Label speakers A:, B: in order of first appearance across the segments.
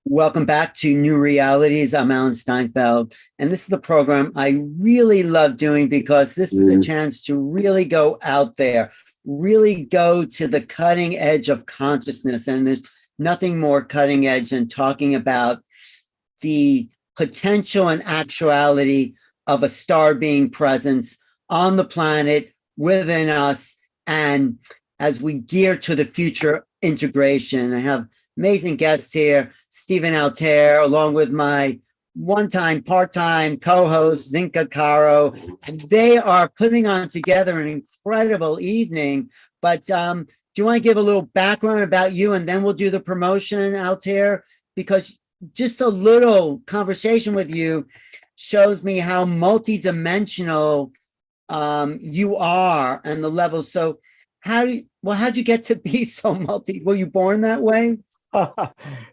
A: Welcome back to New Realities. I'm Alan Steinfeld, and this is the program I really love doing because this is a chance to really go out there, really go to the cutting edge of consciousness. And there's nothing more cutting edge than talking about the potential and actuality of a star being presence on the planet within us. And as we gear to the future integration, I have amazing guest here, Stephen Altair, along with my one-time, part-time co-host, Zinka Caro, and they are putting on together an incredible evening. But do you want to give a little background about you, and then we'll do the promotion, Altair? Because just a little conversation with you shows me how multidimensional you are and the levels. So how'd you get to be so Were you born that way?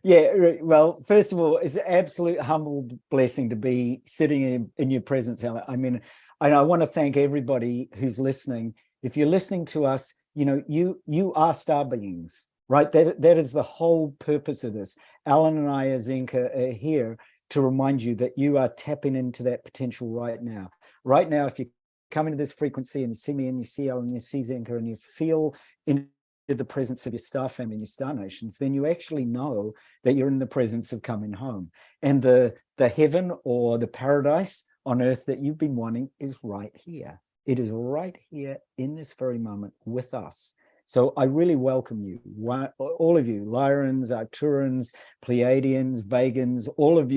B: Yeah, well, first of all, it's an absolute humble blessing to be sitting in your presence, Alan. I mean, I want to thank everybody who's listening. If you're listening to us, you are star beings, right? That is the whole purpose of this. Alan and I, as Zinka, are here to remind you that you are tapping into that potential right now. Right now, if you come into this frequency and you see me and you see Alan and you see Zinka and you feel in the presence of your star family and your star nations, then you actually know that you're in the presence of coming home. And the heaven or the paradise on earth that you've been wanting is right here. It is right here in this very moment with us. So I really welcome you, all of you, Lyrans, Arcturans, Pleiadians, Vegans, all of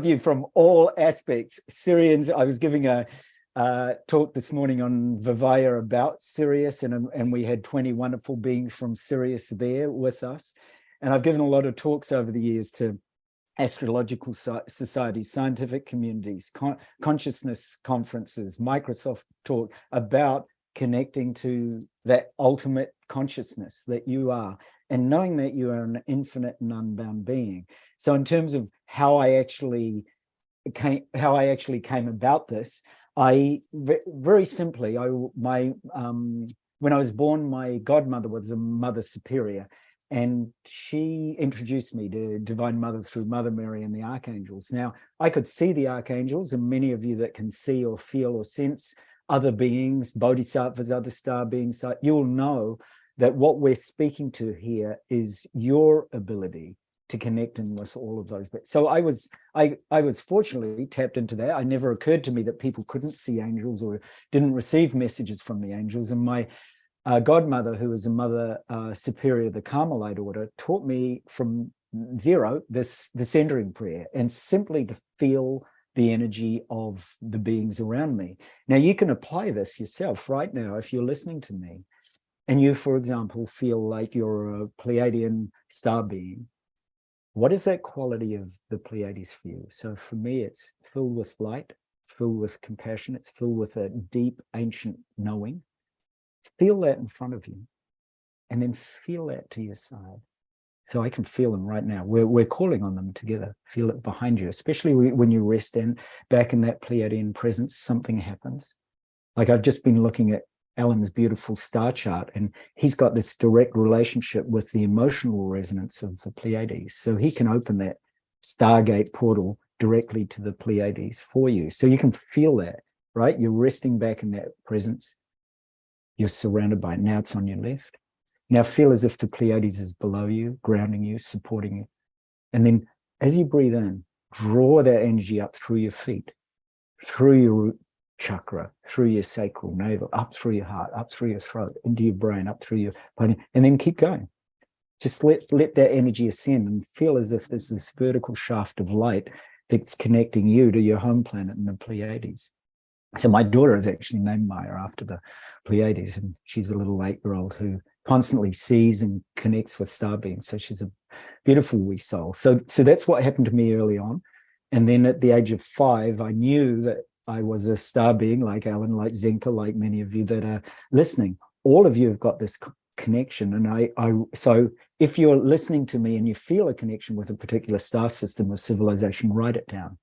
B: you from all aspects, Syrians. I was giving a talk this morning on Vivaya about Sirius, and we had 20 wonderful beings from Sirius there with us. And I've given a lot of talks over the years to astrological societies, scientific communities, consciousness conferences, Microsoft talk about connecting to that ultimate consciousness that you are, and knowing that you are an infinite and unbound being. So in terms of how I actually came about this, I very simply, when I was born, my godmother was a mother superior, and she introduced me to Divine Mother through Mother Mary and the archangels. Now, I could see the archangels, and many of you that can see or feel or sense other beings, bodhisattvas, other star beings, you'll know that what we're speaking to here is your ability to connect in with all of those. So I was fortunately tapped into that. It never occurred to me that people couldn't see angels or didn't receive messages from the angels. And my godmother, who was a mother superior of the Carmelite order, taught me from zero the centering prayer, and simply to feel the energy of the beings around me. Now, you can apply this yourself right now if you're listening to me and you, for example, feel like you're a Pleiadian star being. What is that quality of the Pleiades for you? So for me, it's filled with light, filled with compassion, it's filled with a deep, ancient knowing. Feel that in front of you, and then feel that to your side. So I can feel them right now. We're calling on them together. Feel it behind you, especially when you rest back in that Pleiadian presence, something happens. Like I've just been looking at Alan's beautiful star chart, and he's got this direct relationship with the emotional resonance of the Pleiades. So he can open that Stargate portal directly to the Pleiades for you. So you can feel that, right? You're resting back in that presence. You're surrounded by it. Now it's on your left. Now feel as if the Pleiades is below you, grounding you, supporting you. And then as you breathe in, draw that energy up through your feet, through your root chakra, through your sacral navel, up through your heart, up through your throat, into your brain, up through your body, and then keep going. Just let that energy ascend and feel as if there's this vertical shaft of light that's connecting you to your home planet in the Pleiades. So my daughter is actually named Maya after the Pleiades, and she's a little 8-year-old who constantly sees and connects with star beings. So she's a beautiful wee soul. So that's what happened to me early on. And then at the age of 5, I knew that I was a star being like Alan, like Zinka, like many of you that are listening. All of you have got this connection. And so if you're listening to me and you feel a connection with a particular star system or civilization, write it down.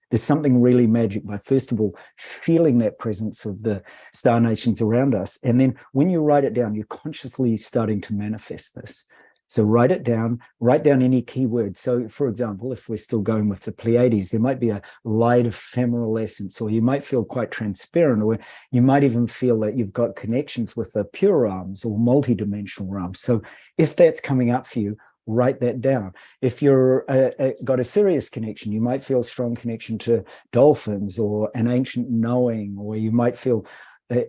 B: There's something really magic by, first of all, feeling that presence of the star nations around us. And then when you write it down, you're consciously starting to manifest this. So write it down, write down any keyword. So for example, if we're still going with the Pleiades, there might be a light ephemeral essence, or you might feel quite transparent, or you might even feel that you've got connections with the pure realms or multidimensional realms. So if that's coming up for you, write that down. If you're got a serious connection, you might feel a strong connection to dolphins or an ancient knowing, or you might feel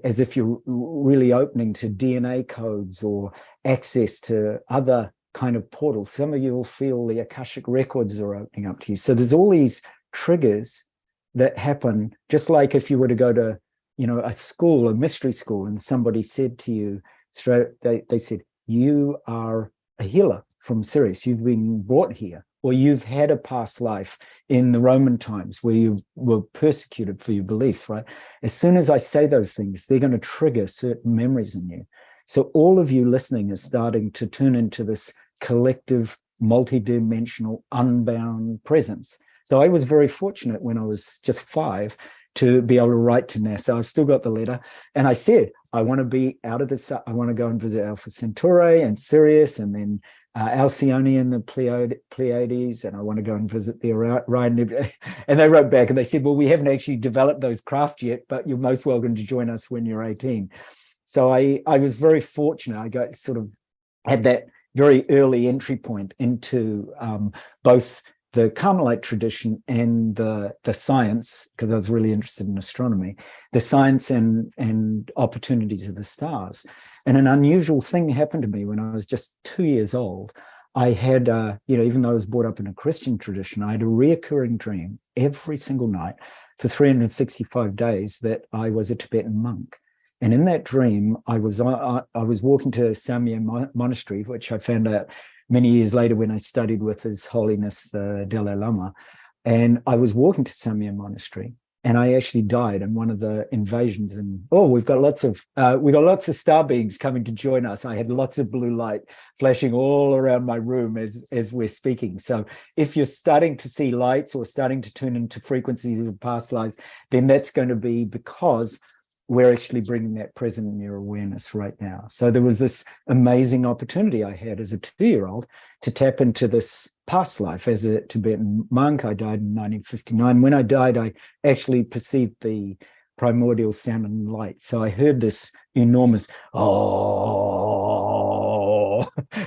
B: as if you're really opening to DNA codes or access to other kind of portals. Some of you will feel the Akashic records are opening up to you. So there's all these triggers that happen, just like if you were to go to, a school, a mystery school, and somebody said to you, they said, you are a healer from Sirius. You've been brought here, or you've had a past life in the Roman times where you were persecuted for your beliefs, right? As soon as I say those things, they're going to trigger certain memories in you. So all of you listening is starting to turn into this collective, multidimensional, unbound presence. So I was very fortunate when I was just 5 to be able to write to NASA. I've still got the letter. And I said, I want to be out of this. I want to go and visit Alpha Centauri and Sirius, and then Alcyone and the Pleiades, and I want to go and visit the Orion. And they wrote back and they said, well, we haven't actually developed those craft yet, but you're most welcome to join us when you're 18. So I was very fortunate. I got sort of had that very early entry point into both the Carmelite tradition and the science, because I was really interested in astronomy, the science and opportunities of the stars. And an unusual thing happened to me when I was just 2 years old. I had, even though I was brought up in a Christian tradition, I had a reoccurring dream every single night for 365 days that I was a Tibetan monk. And in that dream, I was walking to Samye Monastery, which I found out many years later when I studied with His Holiness the Dalai Lama. And I was walking to Samye Monastery, and I actually died in one of the invasions. And we've got lots of star beings coming to join us. I had lots of blue light flashing all around my room as we're speaking. So if you're starting to see lights or starting to tune into frequencies of past lives, then that's going to be because we're actually bringing that present in your awareness right now. So there was this amazing opportunity I had as a 2-year-old to tap into this past life as a Tibetan monk. I died in 1959. When I died, I actually perceived the primordial sound and light. So I heard this enormous oh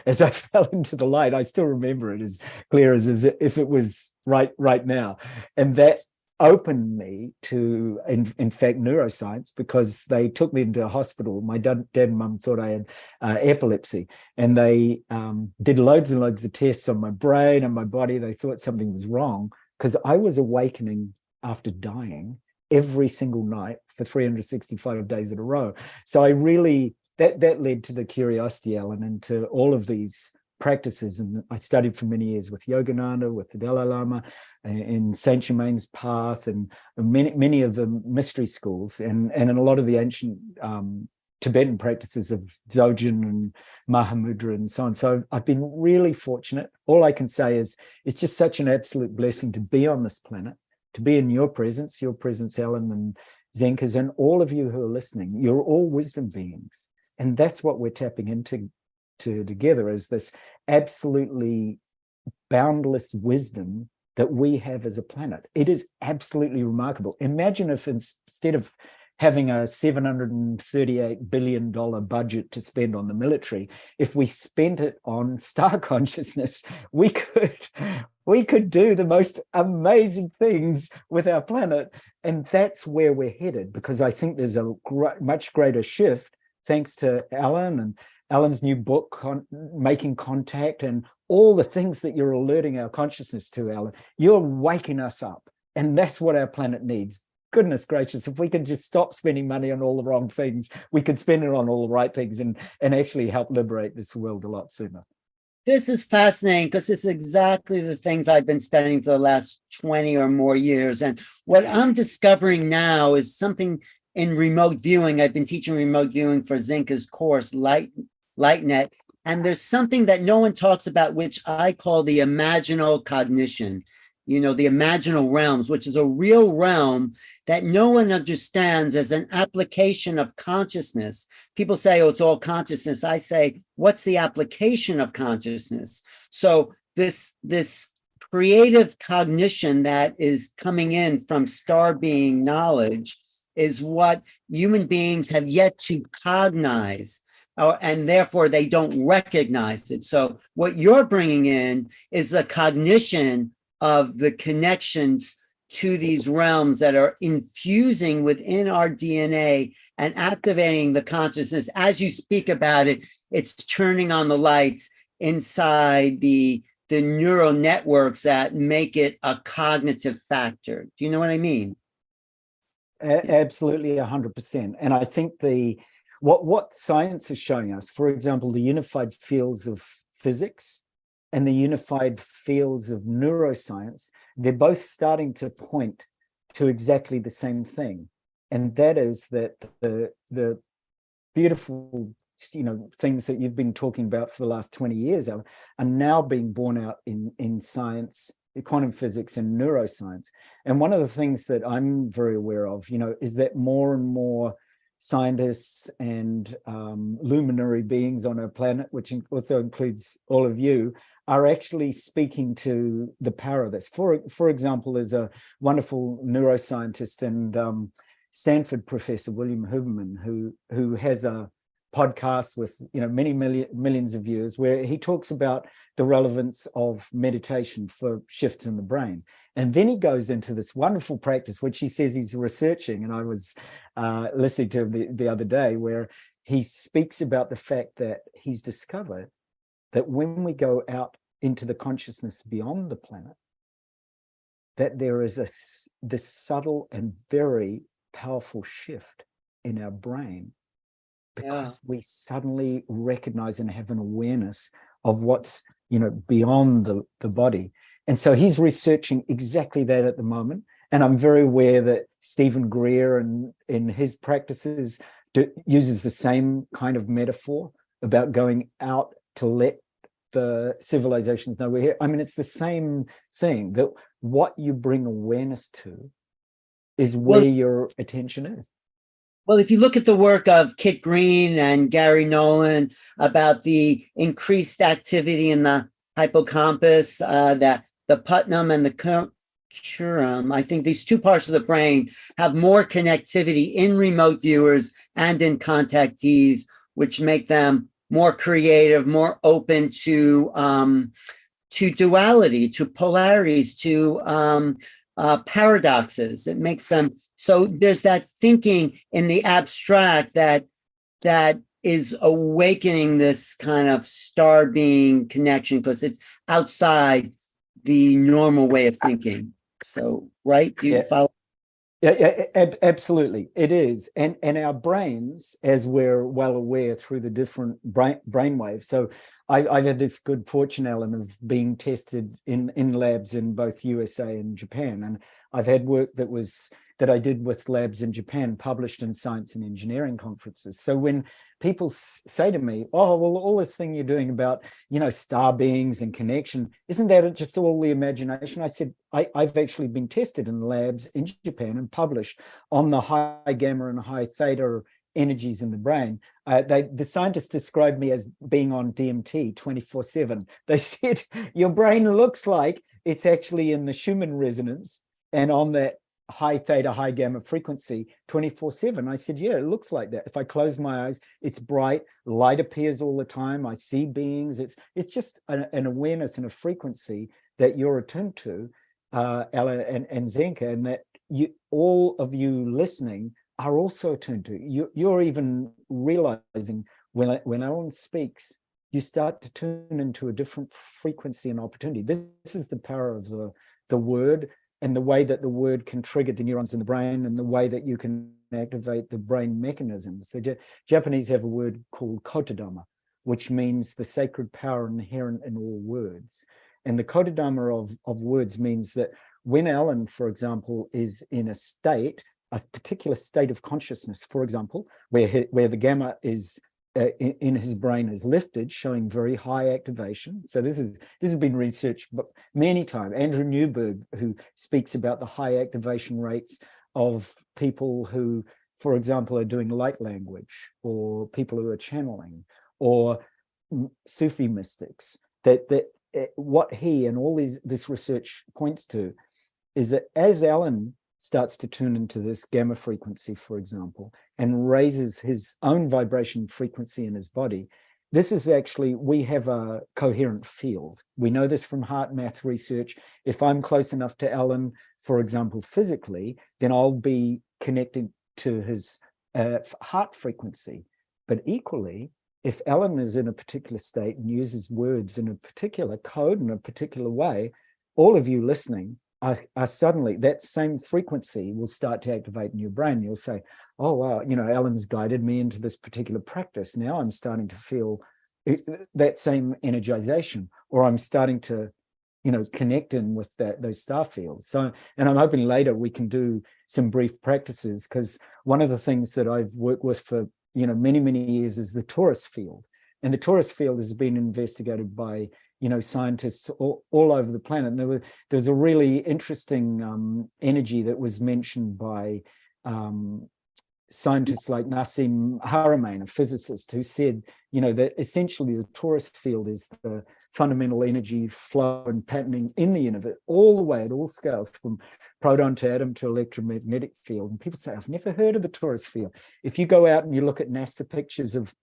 B: as I fell into the light. I still remember it as clear as if it was right now. And that opened me to, in fact, neuroscience, because they took me into a hospital. My dad and mum thought I had epilepsy, and they did loads and loads of tests on my brain and my body. They thought something was wrong because I was awakening after dying every single night for 365 days in a row. So I really, that led to the curiosity element to all of these practices. And I studied for many years with Yogananda, with the Dalai Lama, in Saint Germain's path, and many of the mystery schools, and in a lot of the ancient Tibetan practices of Dzogchen and Mahamudra and so on. So I've been really fortunate. All I can say is it's just such an absolute blessing to be on this planet, to be in your presence, Ellen and Zenkas, and all of you who are listening. You're all wisdom beings. And that's what we're tapping into together, is this absolutely boundless wisdom that we have as a planet. It is absolutely remarkable. Imagine if instead of having a $738 billion budget to spend on the military, if we spent it on star consciousness, we could do the most amazing things with our planet. And that's where we're headed, because I think there's a much greater shift, thanks to Alan and Alan's new book, Making Contact, and all the things that you're alerting our consciousness to, Alan. You're waking us up, and that's what our planet needs. Goodness gracious, if we could just stop spending money on all the wrong things, we could spend it on all the right things and actually help liberate this world a lot sooner.
A: This is fascinating, because it's exactly the things I've been studying for the last 20 or more years. And what I'm discovering now is something in remote viewing. I've been teaching remote viewing for Zinka's course, LightNet. And there's something that no one talks about, which I call the imaginal cognition. the imaginal realms, which is a real realm that no one understands as an application of consciousness. People say, oh, it's all consciousness. I say, what's the application of consciousness? So this creative cognition that is coming in from star being knowledge is what human beings have yet to cognize, and therefore they don't recognize it. So what you're bringing in is the cognition of the connections to these realms that are infusing within our DNA and activating the consciousness. As you speak about it, it's turning on the lights inside the neural networks that make it a cognitive factor. Do you know what I mean?
B: Absolutely, 100%. And I think what science is showing us, for example, the unified fields of physics and the unified fields of neuroscience, they're both starting to point to exactly the same thing. And that is that the beautiful things that you've been talking about for the last 20 years are now being borne out in science, quantum physics and neuroscience. And one of the things that I'm very aware of, is that more and more scientists and luminary beings on our planet, which also includes all of you, are actually speaking to the power of this. For example, there's a wonderful neuroscientist and Stanford professor, William Huberman, who has a podcast with many millions of viewers, where he talks about the relevance of meditation for shifts in the brain. And then he goes into this wonderful practice, which he says he's researching. And I was listening to him the other day, where he speaks about the fact that he's discovered that when we go out into the consciousness beyond the planet, that there is this subtle and very powerful shift in our brain, because we suddenly recognize and have an awareness of what's beyond the body. And so he's researching exactly that at the moment. And I'm very aware that Stephen Greer in his practices uses the same kind of metaphor about going out to let the civilizations know we're here. I mean, it's the same thing, that what you bring awareness to is where your attention is.
A: Well, if you look at the work of Kit Green and Gary Nolan about the increased activity in the hippocampus, that the putnam and the curum, I think these two parts of the brain have more connectivity in remote viewers and in contactees, which make them more creative, more open to duality, to polarities, to paradoxes. It makes them, so there's that thinking in the abstract that is awakening this kind of star being connection, because it's outside the normal way of thinking. So, right? Do you follow?
B: Yeah, absolutely. It is. And our brains, as we're well aware through the different brain waves. So I've had this good fortune, Alan, of being tested in labs in both USA and Japan. And I've had work that I did with labs in Japan published in science and engineering conferences. So when people say to me, oh, well, all this thing you're doing about, star beings and connection, isn't that just all the imagination? I said, I've actually been tested in labs in Japan and published on the high gamma and high theta energies in the brain. The scientists described me as being on DMT 24/7. They said, your brain looks like it's actually in the Schumann resonance and on that high theta, high gamma frequency 24/7. I said, yeah, it looks like that. If I close my eyes, it's bright, light appears all the time. I see beings. It's just an awareness and a frequency that you're attuned to, Ella and Zenka, and that all of you listening are also attuned to. You're even realizing when Alan speaks, you start to tune into a different frequency and opportunity. This is the power of the word, and the way that the word can trigger the neurons in the brain, and the way that you can activate the brain mechanisms. The Japanese have a word called kotodama, which means the sacred power inherent in all words. And the kotodama of words means that when Alan, for example, is in a particular state of consciousness, for example, where the gamma is in his brain is lifted, showing very high activation. So this has been researched many times. Andrew Newberg, who speaks about the high activation rates of people who, for example, are doing light language, or people who are channeling, or Sufi mystics. That what he and all this research points to is that as Alan starts to tune into this gamma frequency, for example, and raises his own vibration frequency in his body, this is actually, we have a coherent field. We know this from heart math research. If I'm close enough to Alan, for example, physically, then I'll be connected to his heart frequency. But equally, if Alan is in a particular state and uses words in a particular code in a particular way, all of you listening are suddenly, that same frequency will start to activate in your brain. You'll say, oh, wow, Alan's guided me into this particular practice. Now I'm starting to feel that same energization, or I'm starting to, connect in with those star fields. So, and I'm hoping later we can do some brief practices, because one of the things that I've worked with for, many, many years is the torus field. And the torus field has been investigated by scientists all over the planet. And there was a really interesting energy that was mentioned by scientists like Nassim Haramein, a physicist, who said, that essentially the torus field is the fundamental energy flow and patterning in the universe, all the way at all scales, from proton to atom to electromagnetic field. And people say, I've never heard of the torus field. If you go out and you look at NASA pictures of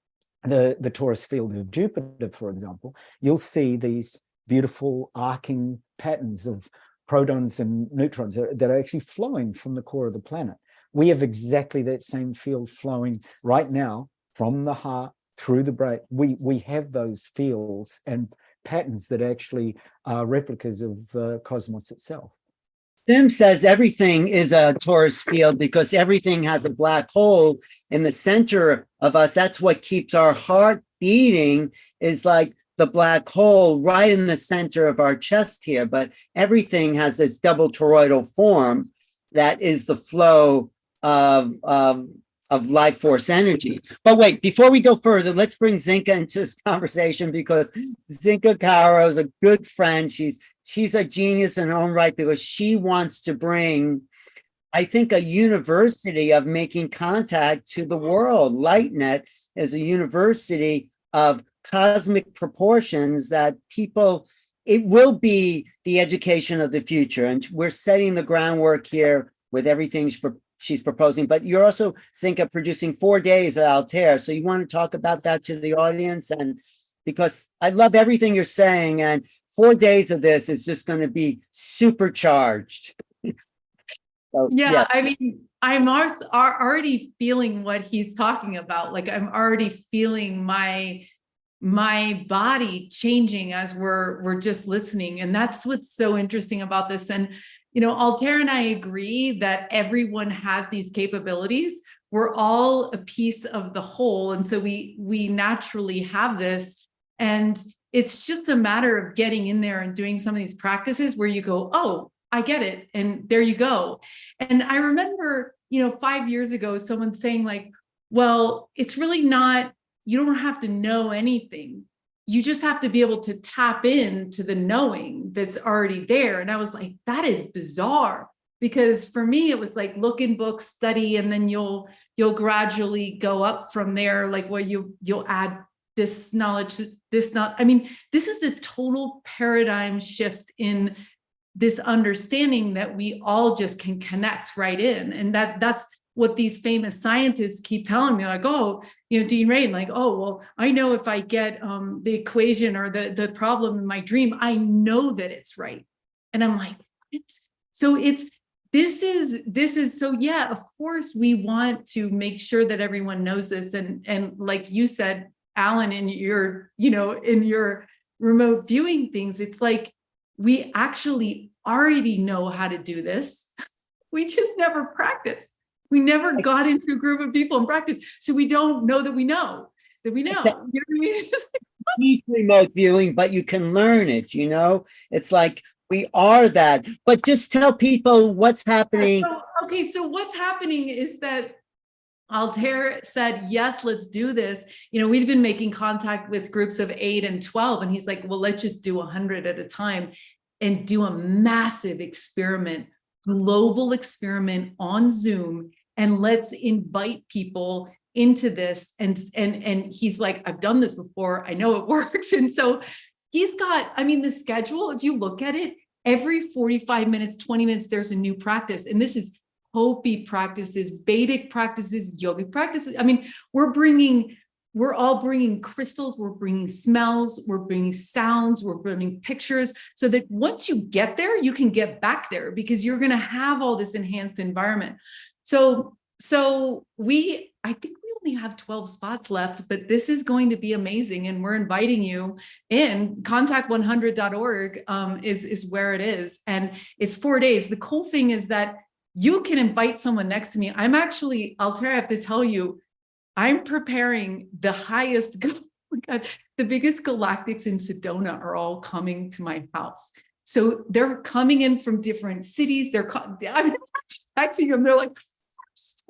B: the torus field of Jupiter, for example, you'll see these beautiful arcing patterns of protons and neutrons that are actually flowing from the core of the planet. We have exactly that same field flowing right now from the heart through the brain. We have those fields and patterns that actually are replicas of the cosmos itself.
A: Sim says everything is a torus field because everything has a black hole in the center of us. That's what keeps our heart beating, is like the black hole right in the center of our chest here. But everything has this double toroidal form that is the flow of life force energy. But wait, before we go further, let's bring Zinka into this conversation, because Zinka Caro is a good friend. She's a genius in her own right, because she wants to bring, I think, a university of making contact to the world. LightNet is a university of cosmic proportions that people, it will be the education of the future. And we're setting the groundwork here with everything she's proposing. But you're also, Zinka, producing 4 days at Altair. So you want to talk about that to the audience? And because I love everything you're saying, and 4 days of this is just going to be supercharged. So,
C: yeah, I mean, I'm already feeling what he's talking about. Like, I'm already feeling my body changing as we're just listening. And that's what's so interesting about this. And Altair and I agree that everyone has these capabilities. We're all a piece of the whole. And so we naturally have this. And it's just a matter of getting in there and doing some of these practices where you go, oh, I get it. And there you go. And I remember, 5 years ago, someone saying like, well, it's really not, you don't have to know anything. You just have to be able to tap into the knowing that's already there. And I was like, that is bizarre, because for me, it was like, look in books, study, and then you'll gradually go up from there. Like, well, you'll add this knowledge, this not. I mean, this is a total paradigm shift in this understanding that we all just can connect right in. And that's what these famous scientists keep telling me, like, oh, Dean Radin, like, oh, well, I know if I get the equation or the problem in my dream, I know that it's right. And I'm like, what? So this is so, yeah, of course we want to make sure that everyone knows this. And like you said, Alan, in your remote viewing things, it's like, we actually already know how to do this. We just never practiced. We never got into a group of people and practiced. So we don't know that we know that we know. You know what I mean?
A: Need remote viewing, but you can learn it, It's like we are that. But just tell people what's happening.
C: So what's happening is that Altair said, yes, let's do this. You know, we'd been making contact with groups of 8 and 12, and he's like, well, let's just do 100 at a time and do a massive experiment, global experiment on Zoom, and let's invite people into this. And he's like, I've done this before, I know it works. And so he's got, I mean, the schedule, if you look at it, every 45 minutes, 20 minutes, there's a new practice. And this is Hopi practices, Vedic practices, yogic practices. I mean, we're all bringing crystals, we're bringing smells, we're bringing sounds, we're bringing pictures, so that once you get there, you can get back there, because you're going to have all this enhanced environment. So I think we only have 12 spots left, but this is going to be amazing. And we're inviting you in. Contact100.org is where it is. And it's 4 days. The cool thing is that you can invite someone next to me. I'm actually, Altair, I have to tell you, I'm preparing the highest, oh my God, the biggest galactics in Sedona are all coming to my house. So they're coming in from different cities. I'm just texting them. They're like, I'm so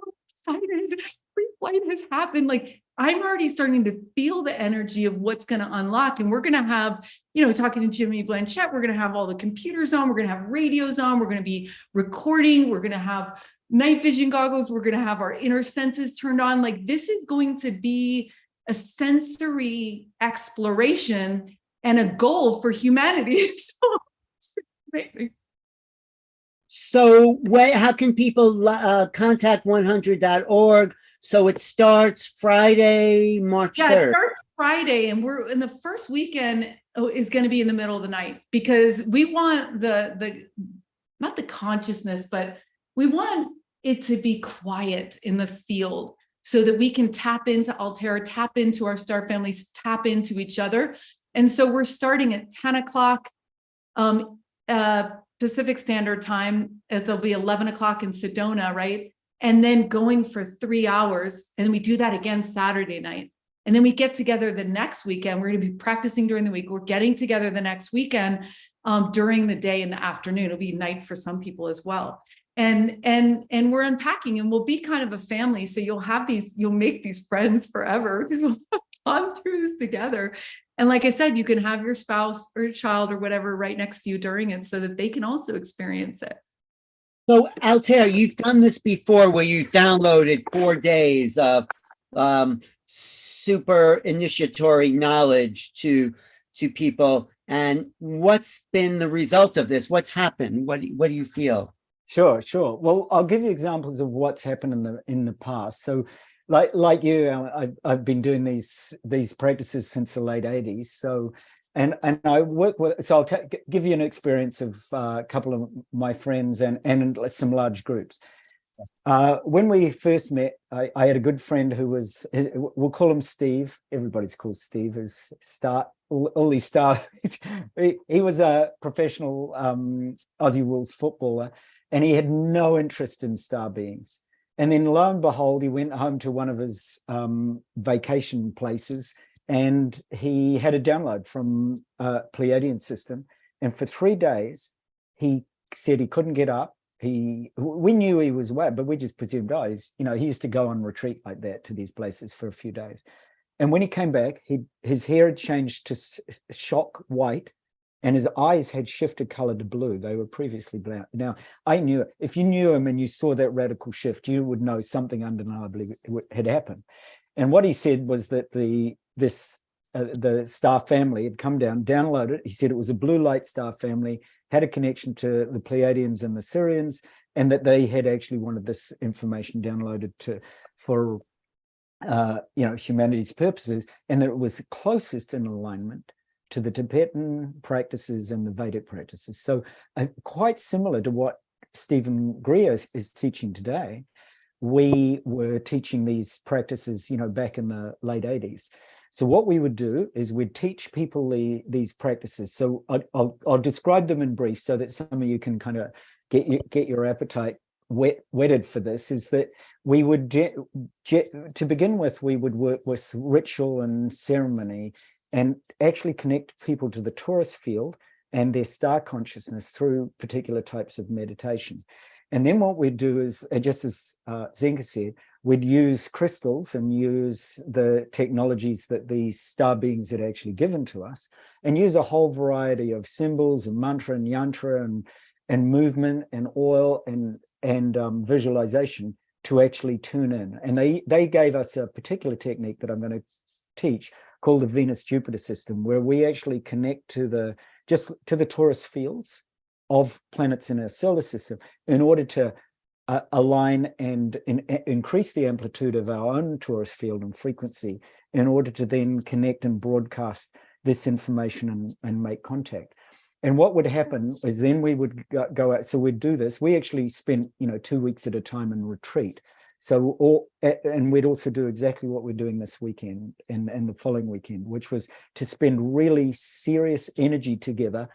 C: excited. Pre-flight has happened. Like, I'm already starting to feel the energy of what's going to unlock. And we're going to have, you know, talking to Jimmy Blanchette, we're going to have all the computers on. We're going to have radios on. We're going to be recording. We're going to have night vision goggles. We're going to have our inner senses turned on. Like, this is going to be a sensory exploration and a goal for humanity. So it's amazing.
A: So how can people contact 100.org? So it starts Friday, March 3rd.
C: It starts Friday, and we're in the first weekend is going to be in the middle of the night, because we want the not the consciousness, but we want it to be quiet in the field, so that we can tap into Altair, tap into our star families, tap into each other. And so we're starting at 10 o'clock Pacific Standard Time. It'll be 11 o'clock in Sedona, right? And then going for 3 hours. And then we do that again Saturday night. And then we get together the next weekend. We're going to be practicing during the week. We're getting together the next weekend during the day in the afternoon. It'll be night for some people as well. And we're unpacking, and we'll be kind of a family. So you'll make these friends forever, because we'll have gone through this together. And like I said, you can have your spouse or your child or whatever right next to you during it, so that they can also experience it.
A: So Altair, you've done this before, where you downloaded 4 days of super initiatory knowledge to people. And what's been the result of this? What's happened? What do you feel?
B: Sure. Well, I'll give you examples of what's happened in the past. So, like you, I've been doing these practices since the late 80s. So, and I work with. So I'll give you an experience of a couple of my friends and some large groups. When we first met, I had a good friend who was, we'll call him Steve. Everybody's called Steve. Who's all these star. He was a professional Aussie Rules footballer, and he had no interest in star beings. And then lo and behold, he went home to one of his vacation places, and he had a download from a Pleiadian system. And for 3 days, he said he couldn't get up. We knew he was away, but we just presumed, he used to go on retreat like that to these places for a few days. And when he came back, his hair had changed to shock white, and his eyes had shifted color to blue. They were previously black. Now, I knew it. If you knew him and you saw that radical shift, you would know something undeniably had happened. And what he said was that the star family had come down, downloaded. He said it was a blue light star family, had a connection to the Pleiadians and the Sirians, and that they had actually wanted this information downloaded for humanity's purposes, and that it was closest in alignment to the Tibetan practices and the Vedic practices. So quite similar to what Stephen Greer is teaching today. We were teaching these practices, back in the late 80s. So what we would do is we'd teach people these practices. So I'll describe them in brief so that some of you can kind of get your appetite whetted for this. Is that we would, to begin with, we would work with ritual and ceremony and actually connect people to the torus field and their star consciousness through particular types of meditation. And then what we'd do is, just as Zenka said, we'd use crystals and use the technologies that these star beings had actually given to us, and use a whole variety of symbols and mantra and yantra and movement and oil and visualization to actually tune in. And they gave us a particular technique that I'm going to teach called the Venus-Jupiter system, where we actually connect to the torus fields of planets in our solar system in order to align and increase the amplitude of our own torus field and frequency in order to then connect and broadcast this information and make contact. And what would happen is then we would go out. So we'd do this. We actually spent 2 weeks at a time in retreat. And we'd also do exactly what we're doing this weekend and the following weekend, which was to spend really serious energy together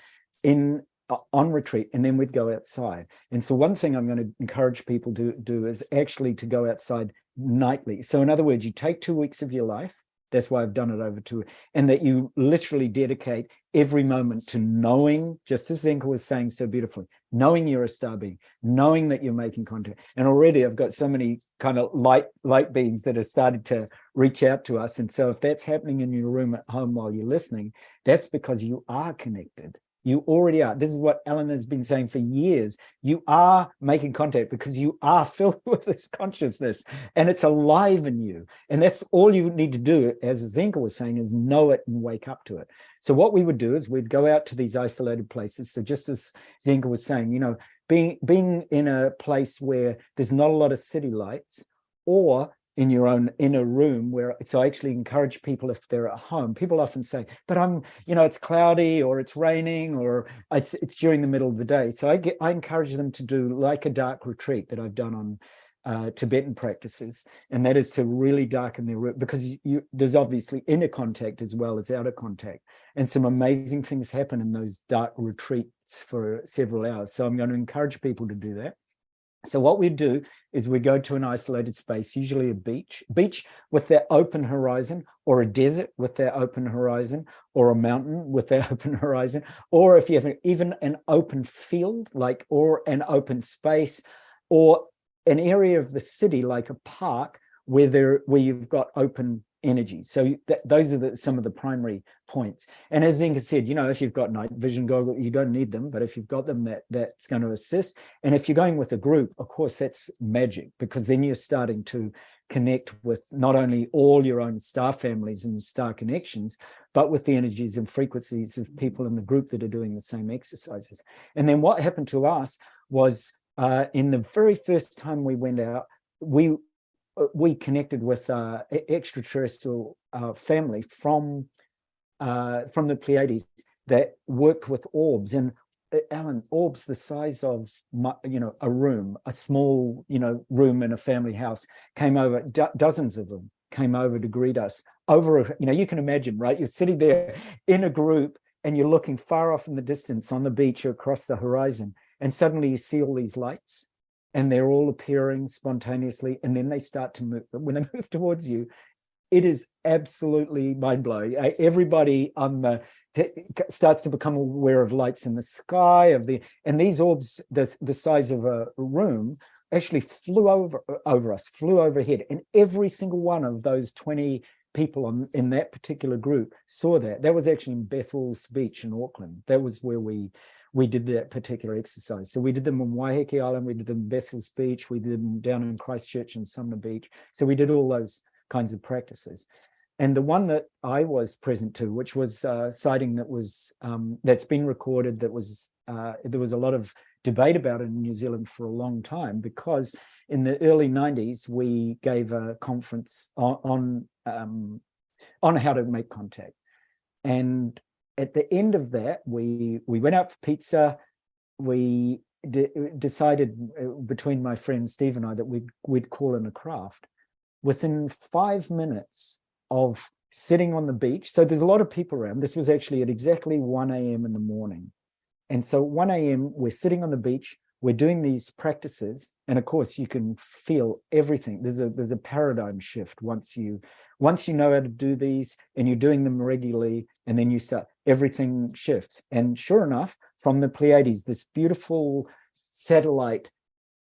B: on retreat, and then we'd go outside. And so one thing I'm going to encourage people to do is actually to go outside nightly. So in other words, you take 2 weeks of your life. That's why I've done it over 2, and that you literally dedicate every moment to knowing, just as Zenka was saying so beautifully, knowing you're a star being, knowing that you're making contact. And already I've got so many kind of light beings that have started to reach out to us. And so if that's happening in your room at home while you're listening, that's because you are connected. You already are. This is what Ellen has been saying for years. You are making contact because you are filled with this consciousness and it's alive in you. And that's all you need to do, as Zenka was saying, is know it and wake up to it. So what we would do is we'd go out to these isolated places. So just as Zenka was saying, being in a place where there's not a lot of city lights, or in your own inner room, where so I actually encourage people, if they're at home, people often say, but it's cloudy or it's raining or it's during the middle of the day. So I encourage them to do like a dark retreat that I've done on Tibetan practices. And that is to really darken their room, because there's obviously inner contact as well as outer contact. And some amazing things happen in those dark retreats for several hours. So I'm going to encourage people to do that. So what we do is we go to an isolated space, usually a beach with their open horizon, or a desert with their open horizon, or a mountain with their open horizon, or if you have even an open field, or an open space, or an area of the city like a park where you've got open energy. So those are some of the primary points. And as Zenka said, if you've got night vision goggles, you don't need them, but if you've got them, that's going to assist. And if you're going with a group, of course, that's magic, because then you're starting to connect with not only all your own star families and star connections, but with the energies and frequencies of people in the group that are doing the same exercises. And then what happened to us was in the very first time we went out, we connected with extraterrestrial family from the Pleiades that worked with orbs. And Alan, orbs the size of a room, a small room in a family house, came over. Dozens of them came over to greet us. You can imagine, right? You're sitting there in a group and you're looking far off in the distance on the beach or across the horizon, and suddenly you see all these lights. And they're all appearing spontaneously, and then they start to move. But when they move towards you, it is absolutely mind-blowing. Everybody starts to become aware of lights in the sky, and these orbs, the size of a room, actually flew overhead. And every single one of those 20 people in that particular group saw that. That was actually in Bethel's Beach in Auckland. That was where we did that particular exercise. So we did them on Waiheke Island, we did them in Bethel's Beach, we did them down in Christchurch and Sumner Beach. So we did all those kinds of practices. And the one that I was present to, which was a sighting that was that's been recorded, there was a lot of debate about it in New Zealand for a long time, because in the early 90s we gave a conference on how to make contact. And at the end of that, we went out for pizza. We decided between my friend Steve and I that we'd call in a craft. Within 5 minutes of sitting on the beach, so there's a lot of people around. This was actually at exactly 1 a.m. in the morning. And so 1 a.m. we're sitting on the beach, we're doing these practices, and of course you can feel everything. There's a paradigm shift once you know how to do these and you're doing them regularly, and then you start, everything shifts. And sure enough, from the Pleiades, this beautiful satellite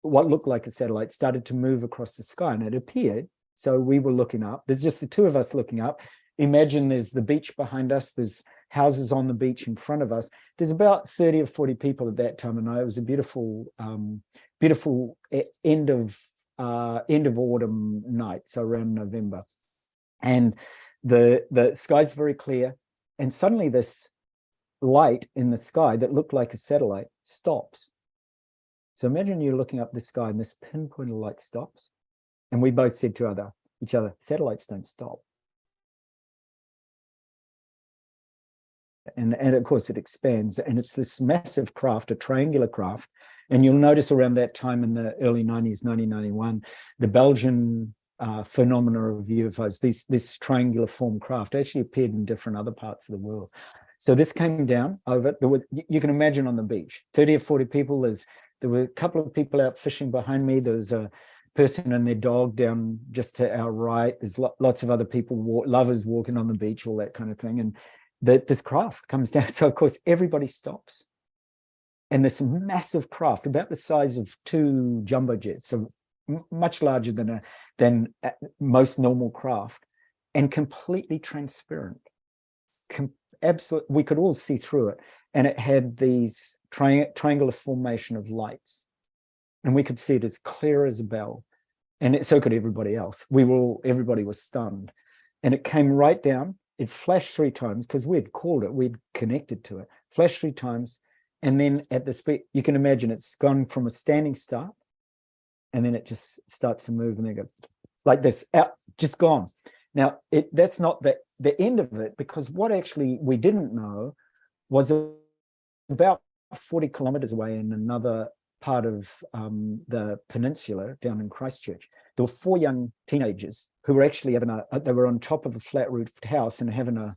B: what looked like a satellite started to move across the sky, and it appeared. So we were looking up. There's just the two of us looking up. Imagine there's the beach behind us. There's houses on the beach in front of us. There's about 30 or 40 people at that time of night. It was a beautiful, beautiful end of autumn night, so around November. And the sky's very clear. And suddenly this light in the sky that looked like a satellite stops. So imagine you're looking up the sky and this pinpoint of light stops. And we both said to each other, satellites don't stop. And of course it expands, and it's this massive craft, a triangular craft. And you'll notice around that time in the early 90s, 1991, the Belgian phenomena of UFOs, this triangular form craft actually appeared in different other parts of the world. So this came down over, you can imagine on the beach, 30 or 40 people. There were a couple of people out fishing behind me. There was a person and their dog down just to our right. There's lots of other people, lovers walking on the beach, all that kind of thing. And this craft comes down. So of course, everybody stops. And this massive craft, about the size of 2 jumbo jets, so much larger than most normal craft, and completely transparent. Absolutely, we could all see through it. And it had these triangular formation of lights. And we could see it as clear as a bell. And so could everybody else. Everybody was stunned. And it came right down. It flashed 3 times because we'd called it, we'd connected to it. Flashed 3 times. And then at the speed, you can imagine it's gone from a standing start, and then it just starts to move, and they go like this, out, just gone. Now, that's not the end of it, because what actually we didn't know was about 40 kilometers away in another part of the peninsula down in Christchurch, there were 4 young teenagers who were actually they were on top of a flat roofed house and having a,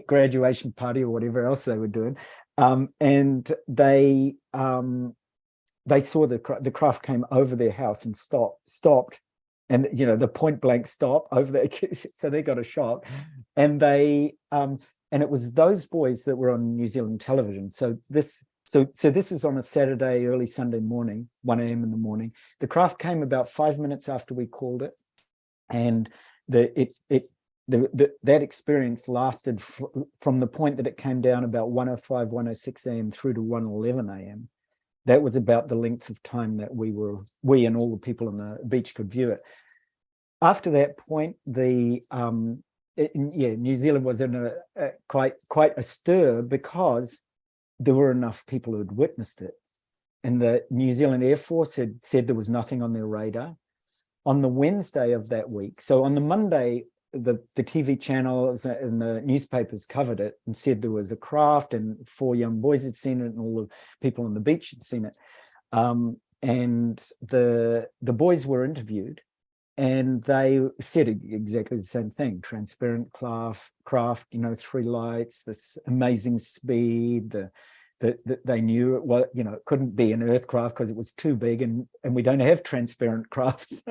B: graduation party or whatever else they were doing. And they saw the craft came over their house and stopped, and the point blank stop over there. So they got a shock, and and it was those boys that were on New Zealand television. So this is on a Saturday, early Sunday morning, 1 a.m. in the morning. The craft came about 5 minutes after we called it, and that experience lasted from the point that it came down about 1:05, 1:06 a.m. through to 1:11 a.m. That was about the length of time that we and all the people on the beach could view it. After that point, New Zealand was in quite a stir, because there were enough people who had witnessed it. And the New Zealand Air Force had said there was nothing on their radar. On the Wednesday of that week, so on the Monday, the TV channels and the newspapers covered it and said there was a craft and 4 young boys had seen it and all the people on the beach had seen it. And the boys were interviewed, and they said exactly the same thing: transparent craft, 3 lights, this amazing speed. They knew it couldn't be an Earth craft because it was too big, and we don't have transparent crafts.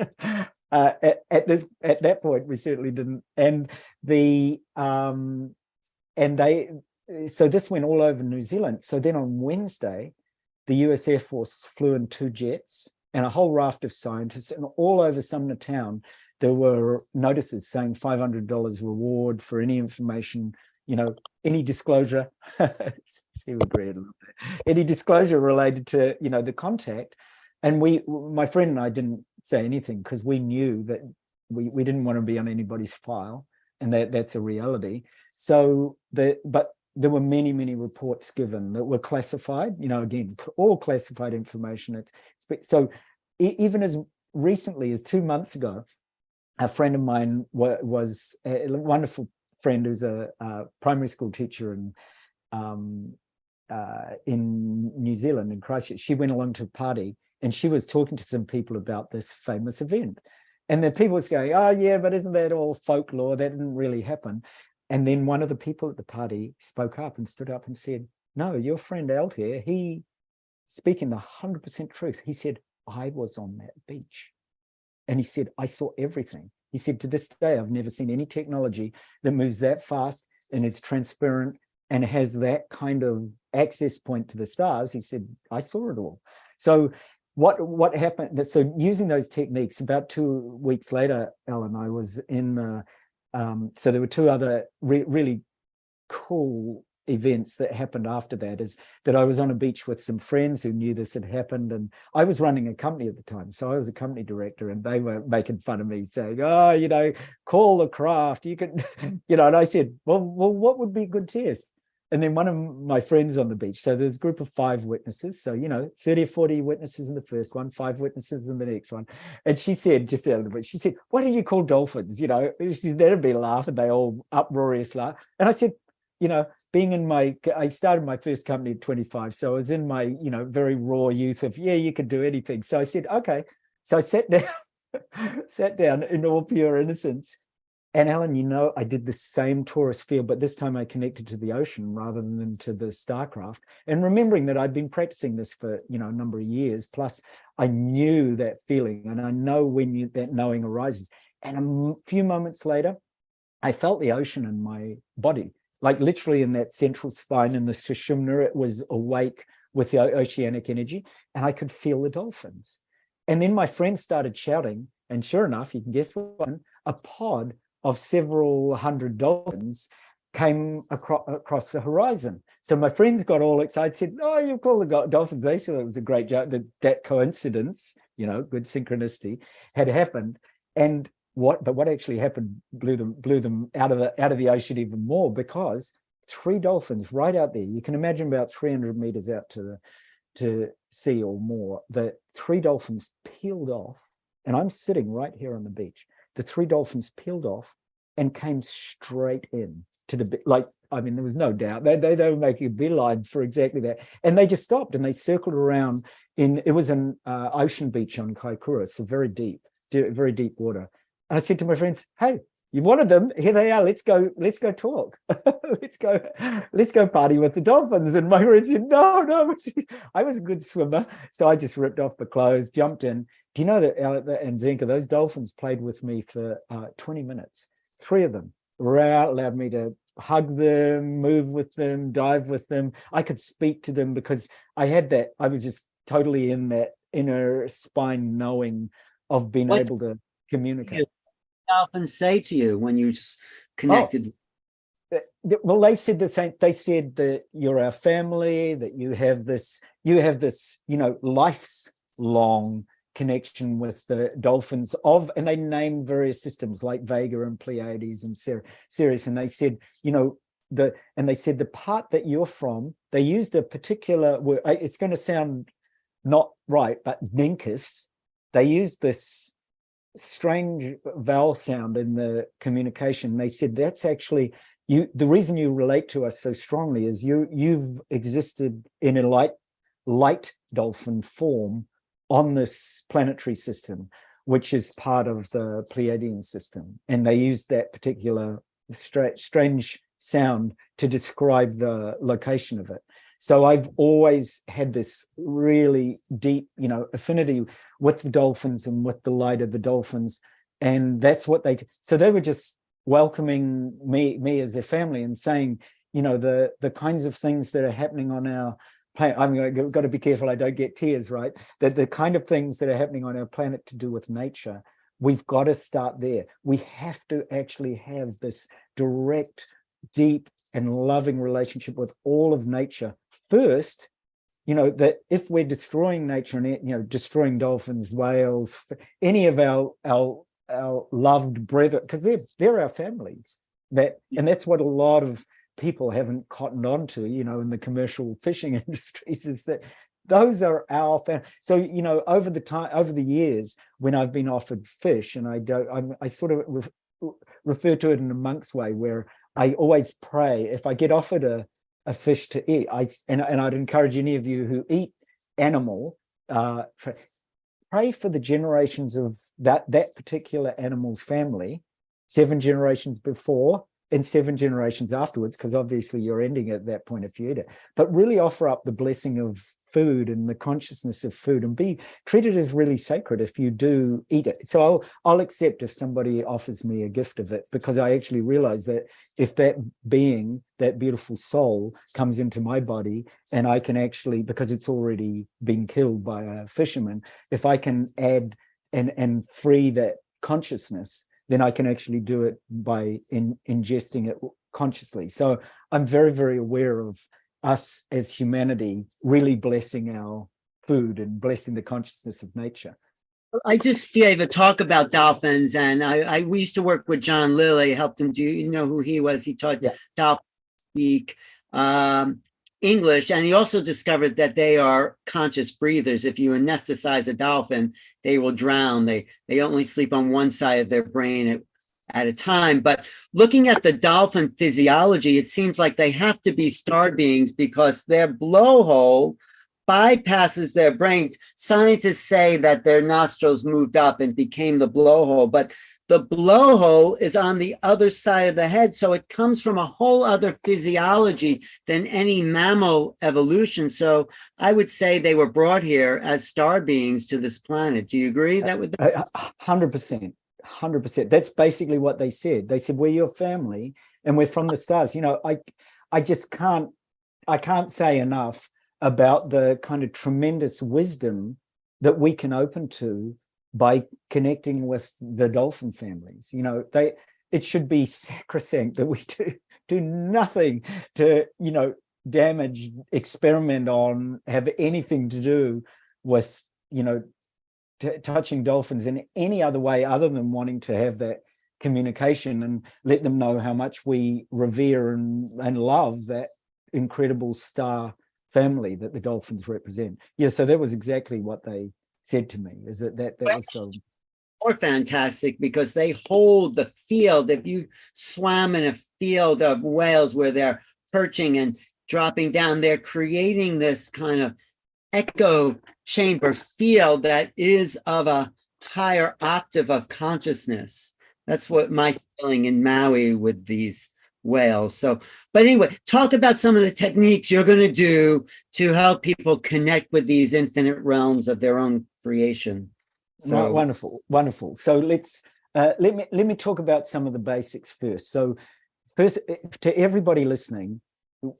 B: At that point, we certainly didn't. So this went all over New Zealand. So then on Wednesday, the US Air Force flew in 2 jets and a whole raft of scientists, and all over Sumner Town, there were notices saying $500 reward for any information, any disclosure. See, we agreed a little bit. Any disclosure related to, the contact. And my friend and I didn't say anything because we knew that we didn't want to be on anybody's file, and that's a reality. So but there were many, many reports given that were classified, again, all classified information. So even as recently as 2 months ago, a friend of mine was a wonderful friend who's a primary school teacher in New Zealand, in Christchurch. She went along to a party, and she was talking to some people about this famous event. And the people was going, oh, yeah, but isn't that all folklore? That didn't really happen. And then one of the people at the party spoke up and stood up and said, no, your friend Altair, he, speaking the 100% truth, he said, I was on that beach. And he said, I saw everything. He said, to this day, I've never seen any technology that moves that fast and is transparent and has that kind of access point to the stars. He said, I saw it all. So what happened, so using those techniques, about 2 weeks later, Alan, I was in so there were two other really cool events that happened after that. Is that I was on a beach with some friends who knew this had happened, and I was running a company at the time, so I was a company director, and they were making fun of me, saying, oh, call the craft, you can and I said, well, what would be a good test? And then one of my friends on the beach, so there's a group of 5 witnesses, so 30 or 40 witnesses in the first one, 5 witnesses in the next one, and she said, just out of the beach, she said, what do you call dolphins? She said, that'd be a laugh, and they all uproarious laugh. And I said, I started my first company at 25, so I was in my very raw youth of you could do anything. So I said, okay. So I sat down in all pure innocence. And Alan, I did the same torus field, but this time I connected to the ocean rather than to the starcraft. And remembering that I'd been practicing this for a number of years, plus I knew that feeling, and I know when that knowing arises. And a few moments later, I felt the ocean in my body, like literally in that central spine in the sushumna. It was awake with the oceanic energy, and I could feel the dolphins. And then my friends started shouting, and sure enough, you can guess what, a pod of several hundred dolphins came across the horizon. So my friends got all excited, said, oh, you call the dolphins. They thought it was a great joke, that coincidence, good synchronicity had happened. And what actually happened blew them out of the ocean even more, because 3 dolphins right out there, you can imagine about 300 meters out to sea or more, the 3 dolphins peeled off, and I'm sitting right here on the beach. The 3 dolphins peeled off and came straight in to the, there was no doubt. They were making a beeline for exactly that. And they just stopped and they circled around it was an ocean beach on Kaikoura, so very deep water. And I said to my friends, hey, you wanted them, here they are, let's go talk. let's go party with the dolphins. And my friend said, no, I was a good swimmer. So I just ripped off the clothes, jumped in. Do you know that and Zenka, those dolphins played with me for 20 minutes. 3 of them allowed me to hug them, move with them, dive with them. I could speak to them because I was just totally in that inner spine knowing of being able to communicate.
A: Dolphins say to you when you connected?
B: Well, they said the same. They said that you're our family, that you have this, life's long connection with the dolphins and they named various systems like Vega and Pleiades and Sirius, and they said, the part that you're from, they used a particular word. It's going to sound not right, but Ninkus. They used this strange vowel sound in the communication. They said that's actually the reason you relate to us so strongly is you've existed in a light dolphin form on this planetary system, which is part of the Pleiadian system. And they used that particular strange sound to describe the location of it. So I've always had this really deep, affinity with the dolphins and with the light of the dolphins. And that's what so they were just welcoming me as their family and saying, the kinds of things that are happening on our planet. I've got to be careful I don't get tears, right? That the kind of things that are happening on our planet to do with nature, we've got to start there. We have to actually have this direct, deep, and loving relationship with all of nature first. That if we're destroying nature and destroying dolphins, whales, any of our loved brethren, because they're our families. And that's what a lot of people haven't cottoned on to, in the commercial fishing industries, is that those are our family. So, over the years, when I've been offered fish, and I sort of refer to it in a monk's way, where I always pray if I get offered a fish to eat, and I'd encourage any of you who eat animal, pray for the generations of that particular animal's family, 7 generations before and 7 generations afterwards, because obviously you're ending at that point if you eat it. But really offer up the blessing of food and the consciousness of food, and be treated as really sacred if you do eat it. So I'll accept if somebody offers me a gift of it, because I actually realize that if that being, that beautiful soul, comes into my body, and I can actually, because it's already been killed by a fisherman, if I can add and free that consciousness, then I can actually do it by ingesting it consciously. So I'm very, very aware of us as humanity really blessing our food and blessing the consciousness of nature.
A: I just gave a talk about dolphins, and we used to work with John Lilly, helped him. Do you know who he was? He taught dolphins speak English, and he also discovered that they are conscious breathers. If you anesthetize a dolphin, they will drown. They only sleep on one side of their brain at a time. But looking at the dolphin physiology, it seems like they have to be star beings because their blowhole bypasses their brain. Scientists say that their nostrils moved up and became the blowhole, but the blowhole is on the other side of the head. So it comes from a whole other physiology than any mammal evolution. So I would say they were brought here as star beings to this planet. Do you agree that with that?
B: 100%. 100%. That's basically what they said. They said, we're your family and we're from the stars. You know, I just can't say enough about the kind of tremendous wisdom that we can open to by connecting with the dolphin families. You know, it should be sacrosanct that we do nothing to, you know, damage, experiment on, have anything to do with, you know, touching dolphins in any other way other than wanting to have that communication and let them know how much we revere and love that incredible star family that the dolphins represent. Yeah, so that was exactly what they said to me, is that was so
A: more fantastic because they hold the field. If you swam in a field of whales where they're perching and dropping down, they're creating this kind of echo chamber field that is of a higher octave of consciousness. That's what my feeling in Maui with these whales. So, but anyway, talk about some of the techniques you're going to do to help people connect with these infinite realms of their own creation.
B: So wonderful. So let me talk about some of the basics first. So first, to everybody listening,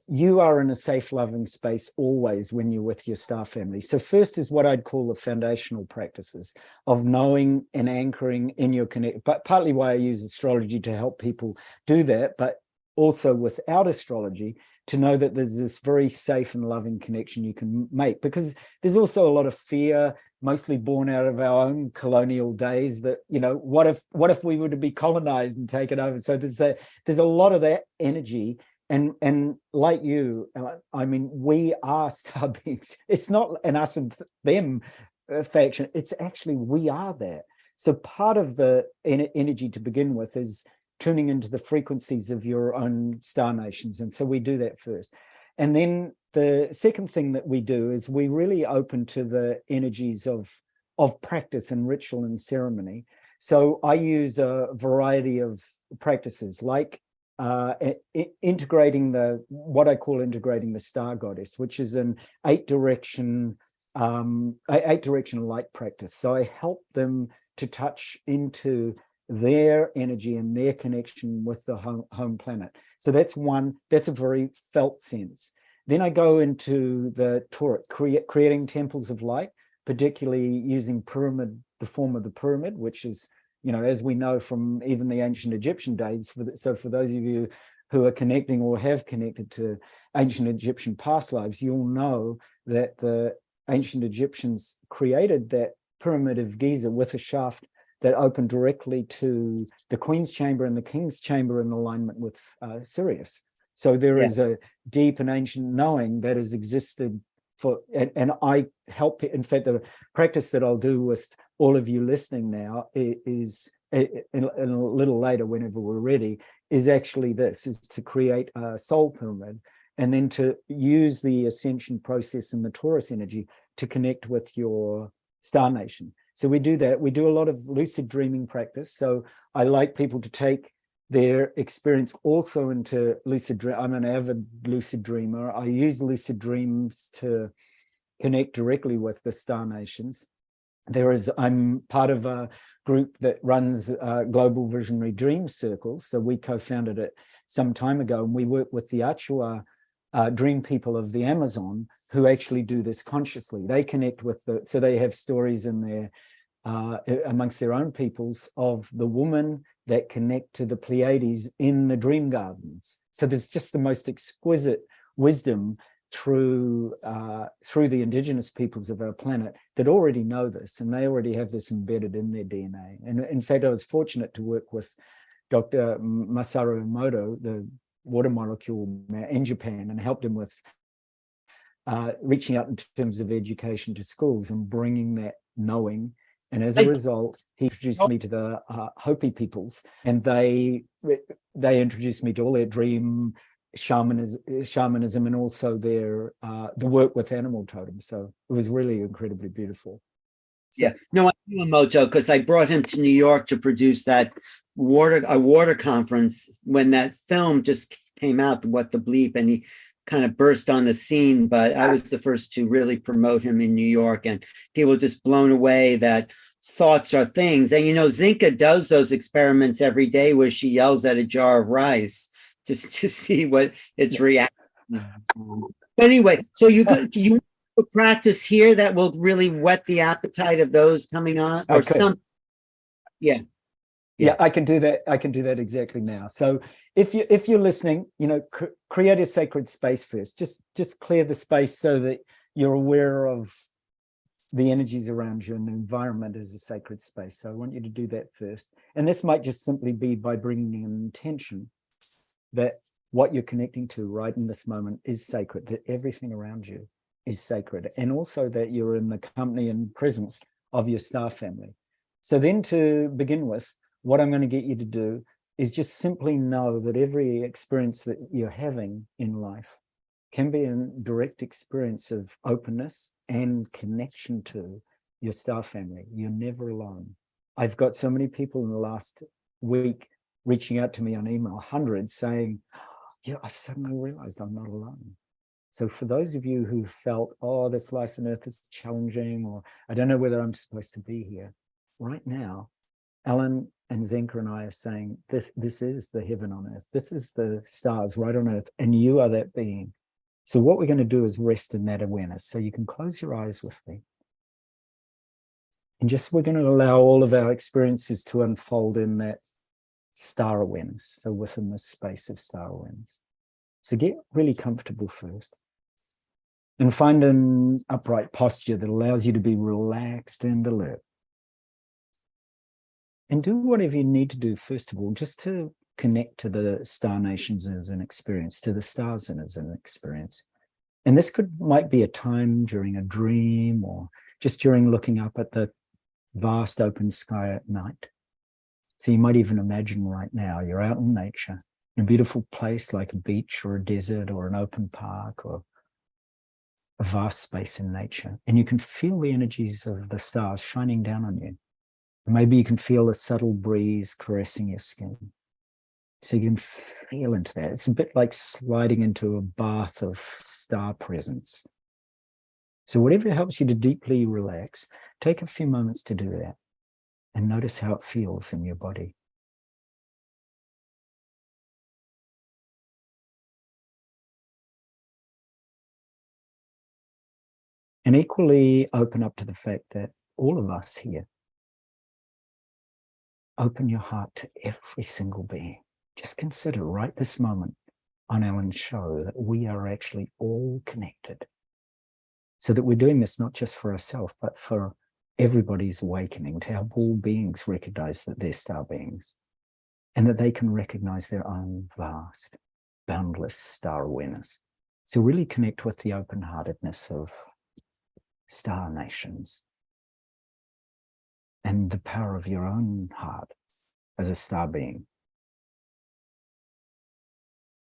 B: you are in a safe, loving space always when you're with your star family. So first is what I'd call the foundational practices of knowing and anchoring in your connect, but partly why I use astrology to help people do that, but also without astrology to know that there's this very safe and loving connection you can make, because there's also a lot of fear, mostly born out of our own colonial days, that, you know, what if we were to be colonized and taken over? So there's a lot of that energy. And like you, I mean, we are star beings. It's not an us and them faction. It's actually, we are that. So part of the energy to begin with is tuning into the frequencies of your own star nations. And so we do that first. And then the second thing that we do is we really open to the energies of practice and ritual and ceremony. So I use a variety of practices like integrating what I call integrating the star goddess, which is an 8-direction light practice. So I help them to touch into their energy and their connection with the home planet. So that's a very felt sense. Then I go into the Torah, creating temples of light, particularly using the form of the pyramid, which is, you know, as we know from even the ancient Egyptian days. So for those of you who are connecting or have connected to ancient Egyptian past lives, you'll know that the ancient Egyptians created that pyramid of Giza with a shaft that opened directly to the Queen's chamber and the King's chamber in alignment with Sirius. So there is a deep and ancient knowing that has existed and I help. In fact, the practice that I'll do with all of you listening now is in a little later, whenever we're ready, is actually this, is to create a soul pyramid and then to use the ascension process and the Taurus energy to connect with your star nation. So we do that. We do a lot of lucid dreaming practice. So I like people to take their experience also into lucid dream. I'm an avid lucid dreamer. I use lucid dreams to connect directly with the star nations. I'm part of a group that runs Global Visionary Dream Circles. So we co-founded it some time ago, and we work with the Achua dream people of the Amazon who actually do this consciously. They connect with so they have stories in their amongst their own peoples of the woman that connect to the Pleiades in the dream gardens. So there's just the most exquisite wisdom through the indigenous peoples of our planet that already know this, and they already have this embedded in their DNA. And in fact, I was fortunate to work with Dr. Masaru Emoto, the water molecule in Japan, and helped him with reaching out in terms of education to schools and bringing that knowing. And as a result, he introduced me to the Hopi peoples, and they introduced me to all their dream shamanism and also their the work with animal totems. So it was really incredibly beautiful. So,
A: yeah, no, I knew Emoto because I brought him to New York to produce that water conference when that film just came out, What the Bleep, and he kind of burst on the scene. But I was the first to really promote him in New York, and people were just blown away that thoughts are things. And Zinka does those experiments every day where she yells at a jar of rice just to see what its reaction. But anyway, so you practice here that will really whet the appetite of those coming on, or some. Yeah,
B: I can do that. I can do that exactly now. So if you're listening, create a sacred space first. Just clear the space so that you're aware of the energies around you, and the environment is a sacred space. So I want you to do that first. And this might just simply be by bringing an intention that what you're connecting to right in this moment is sacred, that everything around you is sacred, and also that you're in the company and presence of your star family. So then, to begin with, what I'm going to get you to do is just simply know that every experience that you're having in life can be a direct experience of openness and connection to your star family. You're never alone. I've got so many people in the last week reaching out to me on email, hundreds, saying, yeah, I've suddenly realized I'm not alone. So for those of you who felt, oh, this life on earth is challenging, or I don't know whether I'm supposed to be here, right now, Alan and Zenka and I are saying, this is the heaven on earth. This is the stars right on earth, and you are that being. So what we're going to do is rest in that awareness. So you can close your eyes with me. And we're going to allow all of our experiences to unfold in that star awareness. So within the space of star awareness. So get really comfortable first. And find an upright posture that allows you to be relaxed and alert. And do whatever you need to do, first of all, just to connect to the star nations as an experience, to the stars as an experience. And this might be a time during a dream, or just during looking up at the vast open sky at night. So you might even imagine right now you're out in nature, in a beautiful place like a beach or a desert or an open park or a vast space in nature. And you can feel the energies of the stars shining down on you. Maybe you can feel a subtle breeze caressing your skin. So you can feel into that. It's a bit like sliding into a bath of star presence. So whatever helps you to deeply relax, take a few moments to do that and notice how it feels in your body. And equally open up to the fact that all of us here, open your heart to every single being. Just consider right this moment on Alan's show that we are actually all connected. So that we're doing this not just for ourselves, but for everybody's awakening, to help all beings recognize that they're star beings, and that they can recognize their own vast, boundless star awareness. So really connect with the open-heartedness of star nations and the power of your own heart as a star being.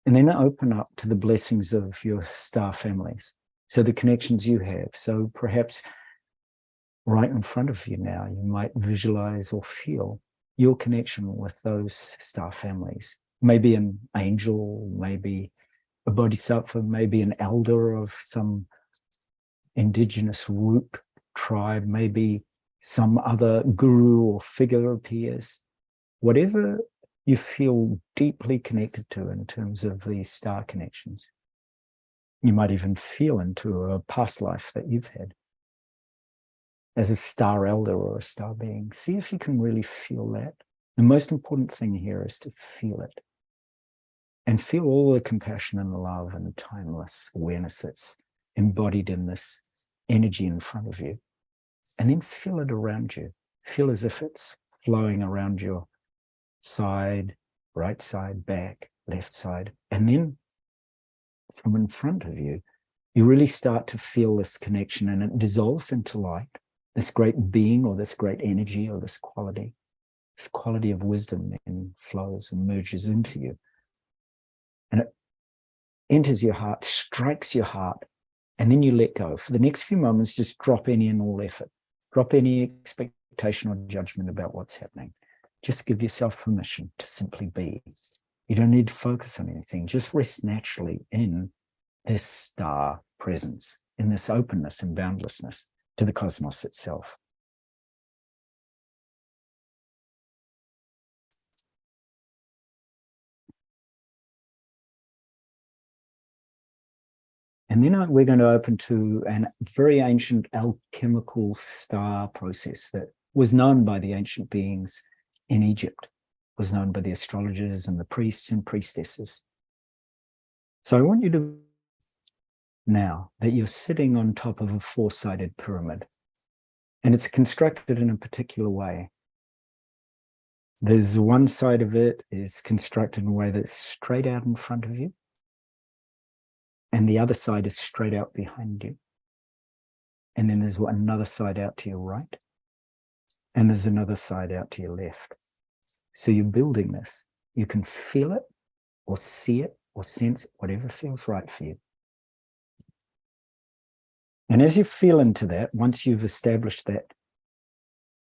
B: And then open up to the blessings of your star families. So the connections you have. So perhaps right in front of you now, you might visualize or feel your connection with those star families. Maybe an angel, maybe a bodhisattva, maybe an elder of some indigenous root tribe, maybe some other guru or figure appears. Whatever you feel deeply connected to in terms of these star connections. You might even feel into a past life that you've had as a star elder or a star being. See if you can really feel that. The most important thing here is to feel it. And feel all the compassion and the love and timeless awareness that's embodied in this energy in front of you. And then feel it around you. Feel as if it's flowing around your side, right side, back, left side. And then from in front of you, you really start to feel this connection, and it dissolves into light, this great being or this great energy or this quality of wisdom then flows and merges into you. And it enters your heart, strikes your heart, and then you let go. For the next few moments, just drop any and all effort. Drop any expectation or judgment about what's happening. Just give yourself permission to simply be. You don't need to focus on anything. Just rest naturally in this star presence, in this openness and boundlessness to the cosmos itself. And then we're going to open to a very ancient alchemical star process that was known by the ancient beings in Egypt, was known by the astrologers and the priests and priestesses. So I want you to, now that you're sitting on top of a four-sided pyramid, and it's constructed in a particular way. There's one side of it is constructed in a way that's straight out in front of you, and the other side is straight out behind you. And then there's another side out to your right, and there's another side out to your left. So you're building this. You can feel it or see it or sense it, whatever feels right for you. And as you feel into that, once you've established that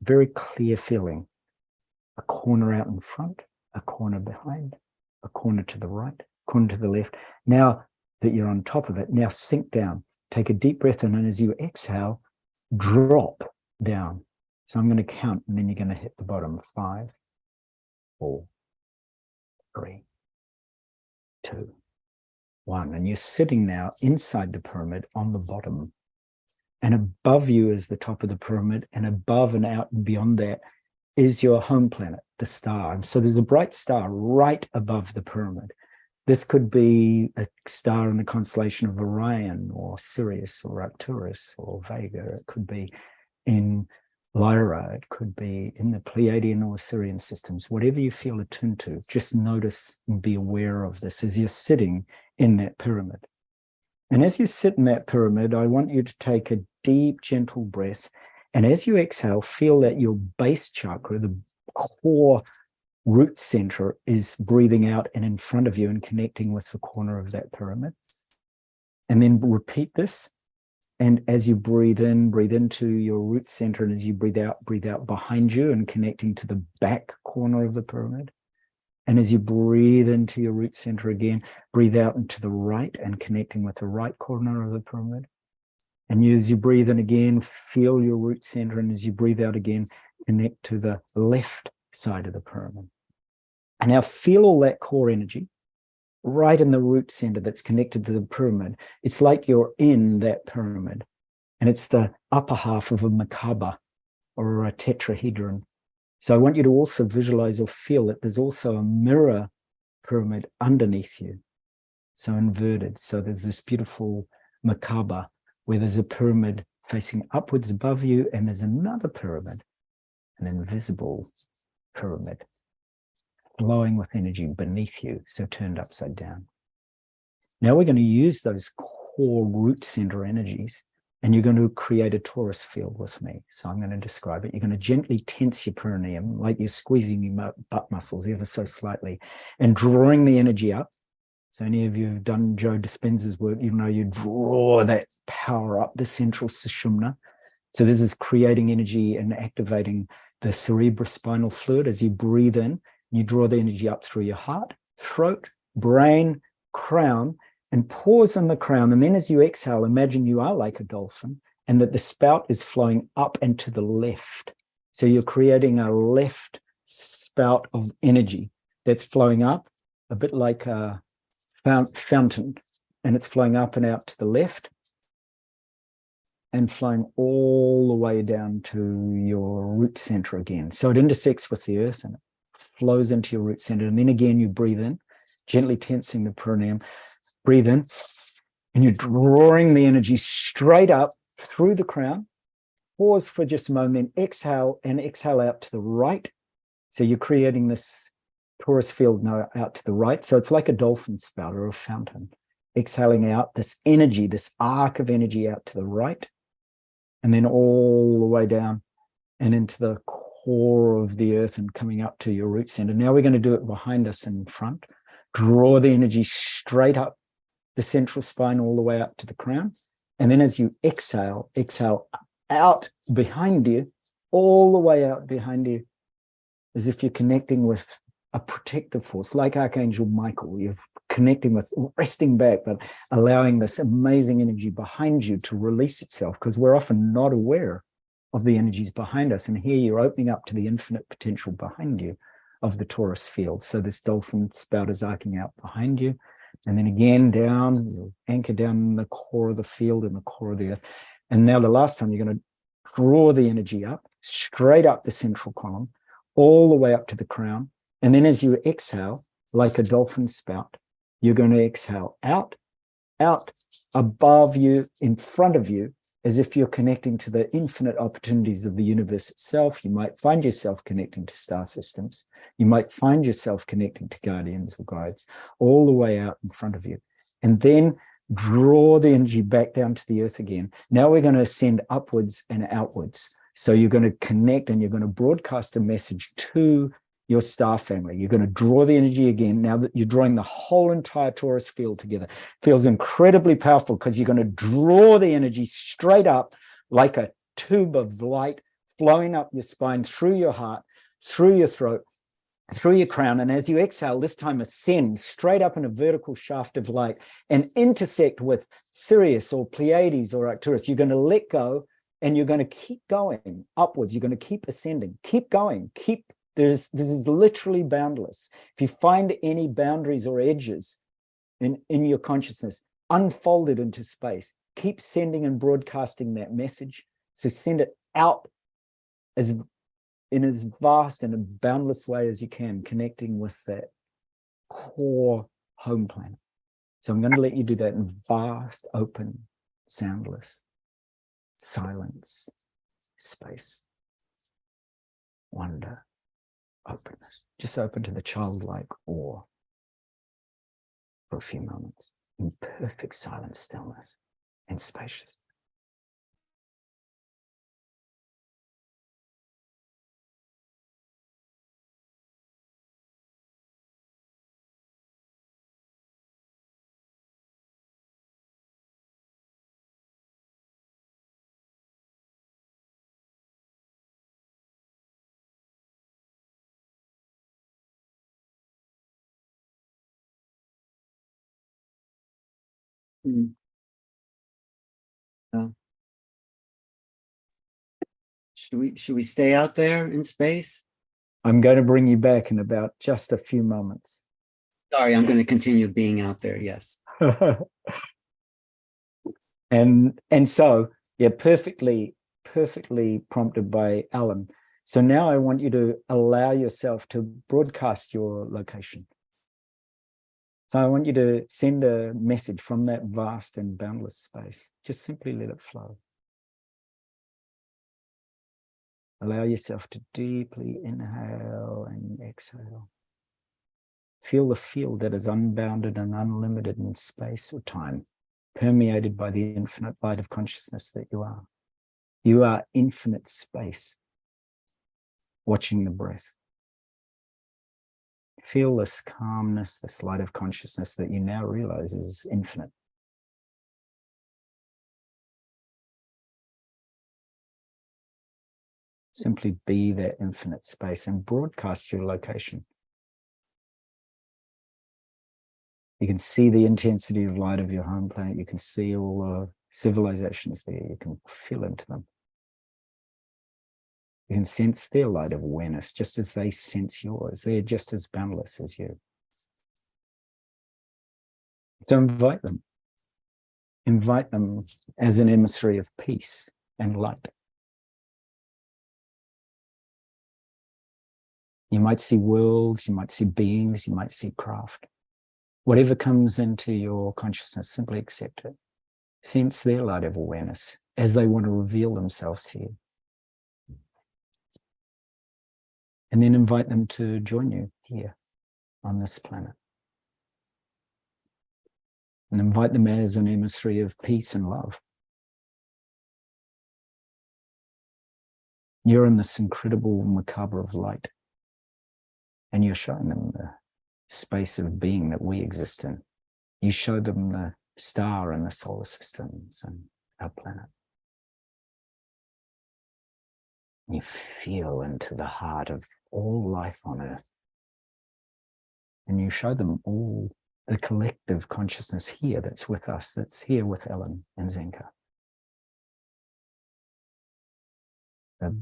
B: very clear feeling, a corner out in front, a corner behind, a corner to the right, corner to the left. Now that you're on top of it, now sink down. Take a deep breath in, and as you exhale, drop down. So I'm going to count, and then you're going to hit the bottom. 5, 4, 3, 2, 1. And you're sitting now inside the pyramid on the bottom. And above you is the top of the pyramid, and above and out and beyond that is your home planet, the star. And so there's a bright star right above the pyramid. This could be a star in the constellation of Orion or Sirius or Arcturus or Vega. It could be in Lyra. It could be in the Pleiadian or Sirian systems. Whatever you feel attuned to, just notice and be aware of this as you're sitting in that pyramid. And as you sit in that pyramid, I want you to take a deep, gentle breath. And as you exhale, feel that your base chakra, the core root center, is breathing out and in front of you and connecting with the corner of that pyramid. And then repeat this. And as you breathe in, breathe into your root center. And as you breathe out behind you and connecting to the back corner of the pyramid. And as you breathe into your root center again, breathe out into the right and connecting with the right corner of the pyramid. And as you breathe in again, feel your root center. And as you breathe out again, connect to the left side of the pyramid. And now feel all that core energy right in the root center that's connected to the pyramid. It's like you're in that pyramid. And it's the upper half of a Merkaba or a tetrahedron. So I want you to also visualize or feel that there's also a mirror pyramid underneath you. So inverted. So there's this beautiful Merkaba where there's a pyramid facing upwards above you, and there's another pyramid, an invisible pyramid, flowing with energy beneath you, so turned upside down. Now we're going to use those core root center energies, and you're going to create a torus field with me. So I'm going to describe it. You're going to gently tense your perineum, like you're squeezing your butt muscles ever so slightly, and drawing the energy up. So any of you who've done Joe Dispenza's work, you know you draw that power up the central sushumna. So this is creating energy and activating the cerebrospinal fluid. As you breathe in, you draw the energy up through your heart, throat, brain, crown, and pause on the crown. And then as you exhale, imagine you are like a dolphin and that the spout is flowing up and to the left. So you're creating a left spout of energy that's flowing up, a bit like a fountain, and it's flowing up and out to the left and flowing all the way down to your root center again. So it intersects with the earth and it flows into your root center. And then again, you breathe in, gently tensing the perineum. Breathe in, and you're drawing the energy straight up through the crown. Pause for just a moment, then exhale and exhale out to the right. So you're creating this torus field now out to the right. So it's like a dolphin spout or a fountain. Exhaling out this energy, this arc of energy out to the right, and then all the way down and into the core of the earth and coming up to your root center. Now we're going to do it behind us and in front. Draw the energy straight up the central spine all the way up to the crown. And then as you exhale, exhale out behind you, all the way out behind you, as if you're connecting with a protective force, like Archangel Michael. You're connecting with, resting back, but allowing this amazing energy behind you to release itself, because we're often not aware of the energies behind us. And here you're opening up to the infinite potential behind you of the torus field. So this dolphin spout is arcing out behind you. And then again down, you'll anchor down in the core of the field, in the core of the earth. And now the last time, you're going to draw the energy up, straight up the central column, all the way up to the crown. And then as you exhale, like a dolphin spout, you're going to exhale out, out, above you, in front of you, as if you're connecting to the infinite opportunities of the universe itself. You might find yourself connecting to star systems. You might find yourself connecting to guardians or guides, all the way out in front of you. And then draw the energy back down to the earth again. Now we're going to ascend upwards and outwards. So you're going to connect and you're going to broadcast a message to your star family. You're going to draw the energy again. Now that you're drawing the whole entire torus field together, feels incredibly powerful, because you're going to draw the energy straight up like a tube of light flowing up your spine, through your heart, through your throat, through your crown. And as you exhale, this time ascend straight up in a vertical shaft of light and intersect with Sirius or Pleiades or Arcturus. You're going to let go and you're going to keep going upwards. You're going to keep ascending, keep going, this is literally boundless. If you find any boundaries or edges in your consciousness, unfold it into space. Keep sending and broadcasting that message. So send it out in as vast and a boundless way as you can, connecting with that core home planet. So I'm going to let you do that in vast, open, soundless silence, space, wonder, openness. Just open to the childlike awe for a few moments in perfect silence, stillness, and spaciousness.
A: Should we stay out there in space?
B: I'm going to bring you back in about just a few moments.
A: Sorry, I'm going to continue being out there. Yes.
B: and so, yeah, perfectly prompted by Alan. So now I want you to allow yourself to broadcast your location. So I want you to send a message from that vast and boundless space. Just simply let it flow. Allow yourself to deeply inhale and exhale. Feel the field that is unbounded and unlimited in space or time, permeated by the infinite light of consciousness that you are. You are infinite space, watching the breath. Feel this calmness, this light of consciousness that you now realize is infinite. Simply be that infinite space and broadcast your location. You can see the intensity of light of your home planet. You can see all the civilizations there. You can feel into them. You can sense their light of awareness just as they sense yours. They're just as boundless as you. So invite them. Invite them as an emissary of peace and light. You might see worlds, you might see beings, you might see craft. Whatever comes into your consciousness, simply accept it. Sense their light of awareness as they want to reveal themselves to you. And then invite them to join you here on this planet. And invite them as an emissary of peace and love. You're in this incredible macabre of light. And you're showing them the space of being that we exist in. You show them the star and the solar systems and our planet. You feel into the heart of all life on Earth. And you show them all the collective consciousness here that's with us, that's here with Ellen and Zenka. The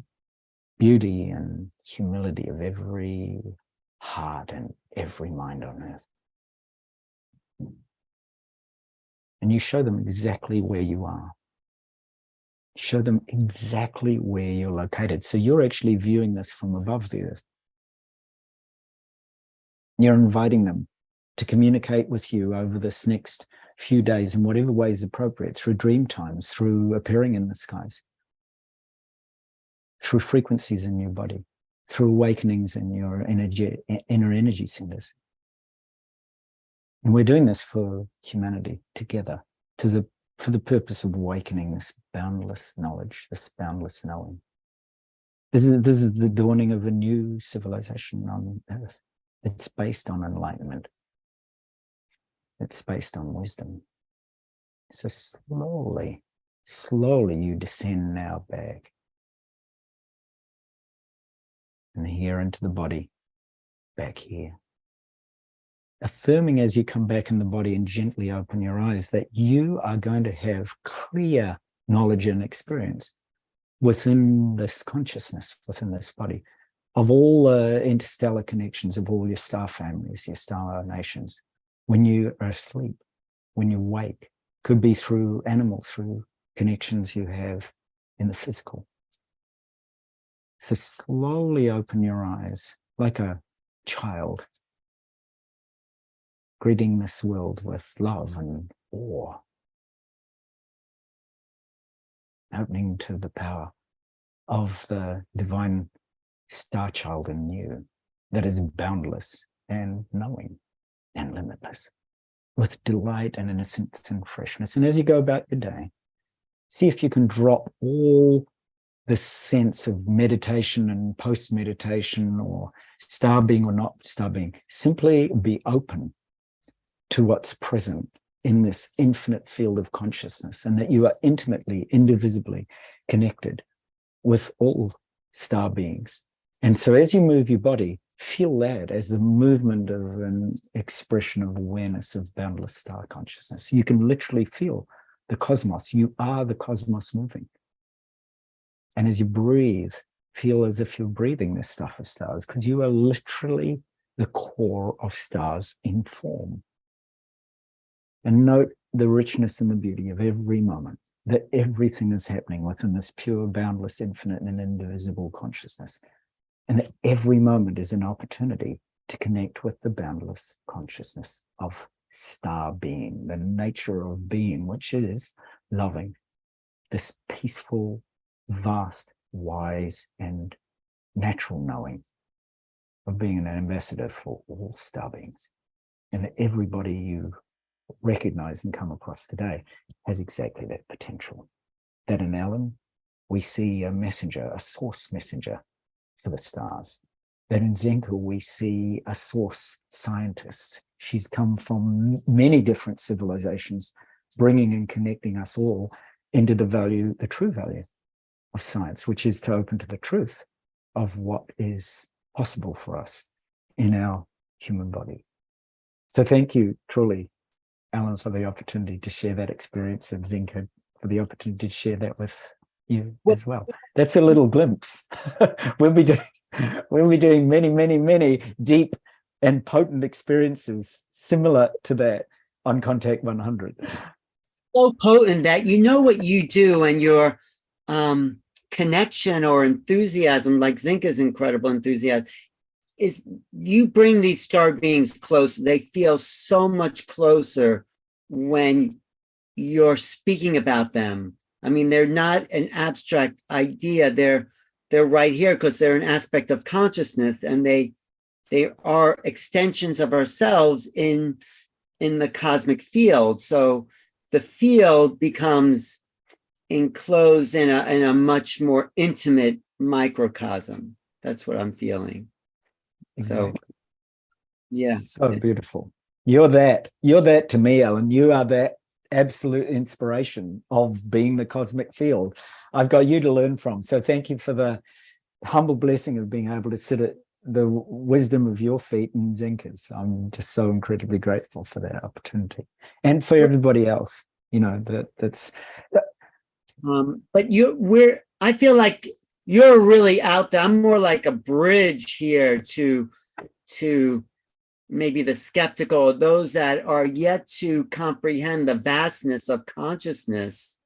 B: beauty and humility of every heart and every mind on Earth. And you show them exactly where you are. Show them exactly where you're located. So you're actually viewing this from above the Earth. You're inviting them to communicate with you over this next few days in whatever way is appropriate, through dream times, through appearing in the skies, through frequencies in your body, through awakenings in your inner energy centers. And we're doing this for humanity together, for the purpose of awakening this boundless knowledge, this boundless knowing. This is the dawning of a new civilization on Earth. It's based on enlightenment. It's based on wisdom. So slowly you descend now back. And here into the body, back here. Affirming as you come back in the body and gently open your eyes that you are going to have clear knowledge and experience within this consciousness, within this body, of all the interstellar connections of all your star families, your star nations. When you are asleep, when you wake, could be through animals, through connections you have in the physical. So slowly open your eyes like a child, greeting this world with love and awe, opening to the power of the divine star child in you that is boundless and knowing and limitless, with delight and innocence and freshness. And as you go about your day, see if you can drop all this sense of meditation and post-meditation or star being or not star being. Simply be open to what's present in this infinite field of consciousness, and that you are intimately, indivisibly connected with all star beings. And so as you move your body, feel that as the movement of an expression of awareness of boundless star consciousness. You can literally feel the cosmos. You are the cosmos moving. And as you breathe, feel as if you're breathing this stuff of stars, because you are literally the core of stars in form. And note the richness and the beauty of every moment, that everything is happening within this pure, boundless, infinite, and indivisible consciousness. And that every moment is an opportunity to connect with the boundless consciousness of star being, the nature of being, which is loving, this peaceful, vast, wise, and natural knowing of being an ambassador for all star beings. And that everybody you recognize and come across today has exactly that potential. That in Ellen, we see a messenger, a source messenger for the stars. That in Zenka, we see a source scientist. She's come from many different civilizations, bringing and connecting us all into the true value of science, which is to open to the truth of what is possible for us in our human body. So thank you, truly, Alan, for the opportunity to share that experience, and Zinka for the opportunity to share that with you as well. That's a little glimpse. We'll be doing many, many, many deep and potent experiences similar to that on Contact 100.
A: So potent that you know what you do, and your connection or enthusiasm, like Zinka's incredible enthusiasm, is you bring these star beings close. They feel so much closer when you're speaking about them. I mean, they're not an abstract idea. They're right here because they're an aspect of consciousness, and they are extensions of ourselves in the cosmic field. So the field becomes enclosed in a much more intimate microcosm. That's what I'm feeling.
B: Exactly.
A: So, yeah.
B: So beautiful. You're that to me, Alan. You are that absolute inspiration of being the cosmic field. I've got you to learn from. So thank you for the humble blessing of being able to sit at the wisdom of your feet and Zinka's. I'm just so incredibly grateful for that opportunity, and for everybody else, that's.
A: But I feel like you're really out there. I'm more like a bridge here to maybe the skeptical, those that are yet to comprehend the vastness of consciousness.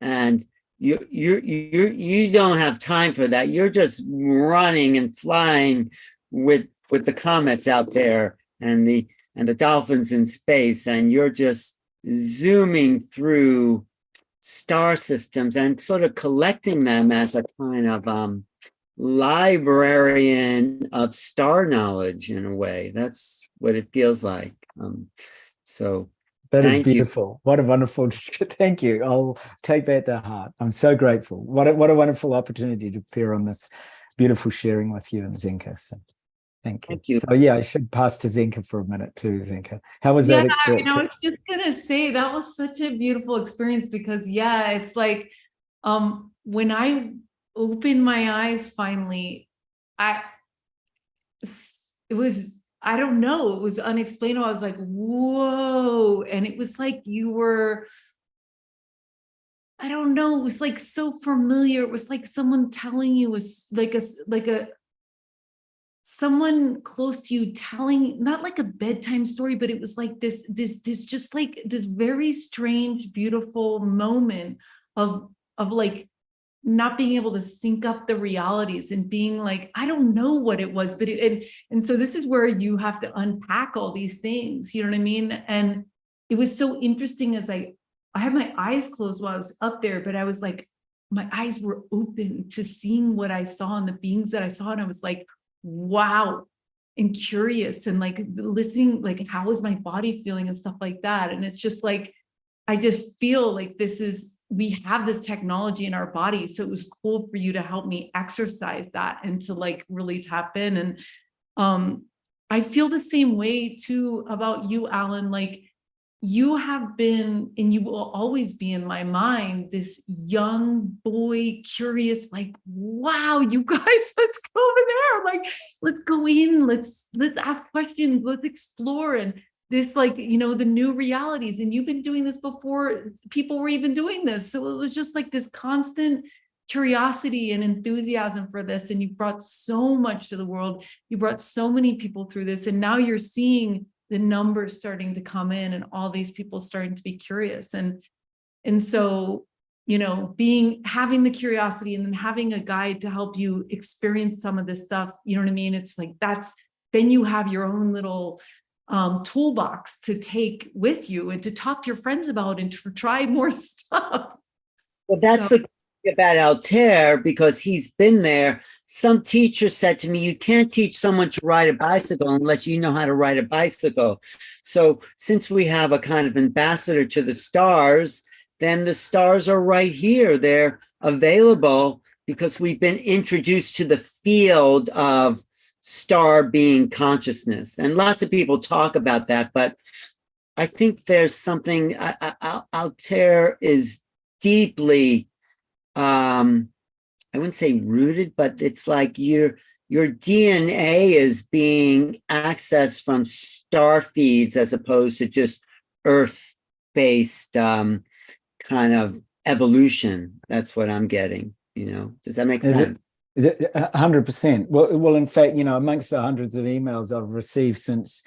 A: And you don't have time for that. You're just running and flying with the comets out there and the dolphins in space, and you're just zooming through star systems and sort of collecting them as a kind of librarian of star knowledge in a way. That's what it feels like. So
B: that is beautiful. What a wonderful, thank you. I'll take that to heart. I'm so grateful. What a wonderful opportunity to appear on this beautiful sharing with you and Zinka. So thank you.
A: Thank you.
B: So yeah, I should pass to Zinka for a minute too, Zinka. How was that experience?
C: I was just gonna say that was such a beautiful experience, because it's like when I opened my eyes finally, it was unexplainable. I was like, whoa. And it was like you were, I don't know, it was like so familiar. It was like someone telling you, was like someone close to you telling, not like a bedtime story, but it was like this just like this very strange, beautiful moment of like not being able to sync up the realities and being like, I don't know what it was, but and so this is where you have to unpack all these things, you know what I mean? And it was so interesting as I had my eyes closed while I was up there, but I was like, my eyes were open to seeing what I saw and the beings that I saw. And I was like, wow, and curious and like listening, like, how is my body feeling and stuff like that. And it's just like, I just feel like we have this technology in our body. So it was cool for you to help me exercise that and to like really tap in. And I feel the same way too about you, Alan. Like, you have been, and you will always be in my mind, this young boy, curious, like, wow, you guys, let's go over there. Like, let's go in, let's ask questions, let's explore. And this, like, the new realities. And you've been doing this before people were even doing this. So it was just like this constant curiosity and enthusiasm for this. And you brought so much to the world. You brought so many people through this. And now you're seeing the numbers starting to come in and all these people starting to be curious. And so, having the curiosity and then having a guide to help you experience some of this stuff, you know what I mean? It's like, then you have your own little toolbox to take with you and to talk to your friends about and to try more stuff.
A: Well, that's the thing about Altair, because he's been there. Some teacher said to me, you can't teach someone to ride a bicycle unless you know how to ride a bicycle. So since we have a kind of ambassador to the stars, then the stars are right here. They're available because we've been introduced to the field of star being consciousness. And lots of people talk about that, but I think there's something, Altair is deeply, I wouldn't say rooted, but it's like your DNA is being accessed from star feeds as opposed to just Earth-based kind of evolution. That's what I'm getting. Does that make sense?
B: 100%. Well, in fact, amongst the hundreds of emails I've received since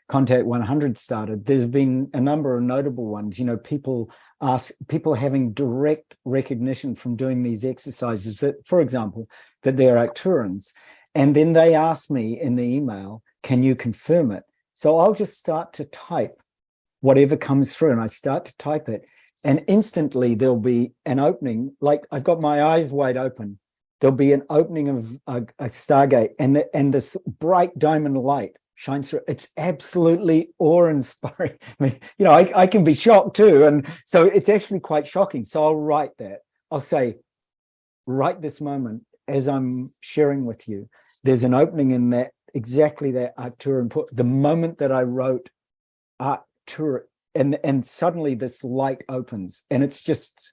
B: Contact 100 started, there's been a number of notable ones. People having direct recognition from doing these exercises that, for example, that they're Arcturians. And then they ask me in the email, can you confirm it? So I'll just start to type whatever comes through, and I start to type it. And instantly there'll be an opening, like I've got my eyes wide open. There'll be an opening of a Stargate, and this bright diamond light shines through. It's absolutely awe-inspiring. I mean, I can be shocked too. And so it's actually quite shocking. So I'll write that. I'll say, right this moment, as I'm sharing with you, there's an opening in that, exactly that Arcturian put. The moment that I wrote Arctur, and suddenly this light opens, and it's just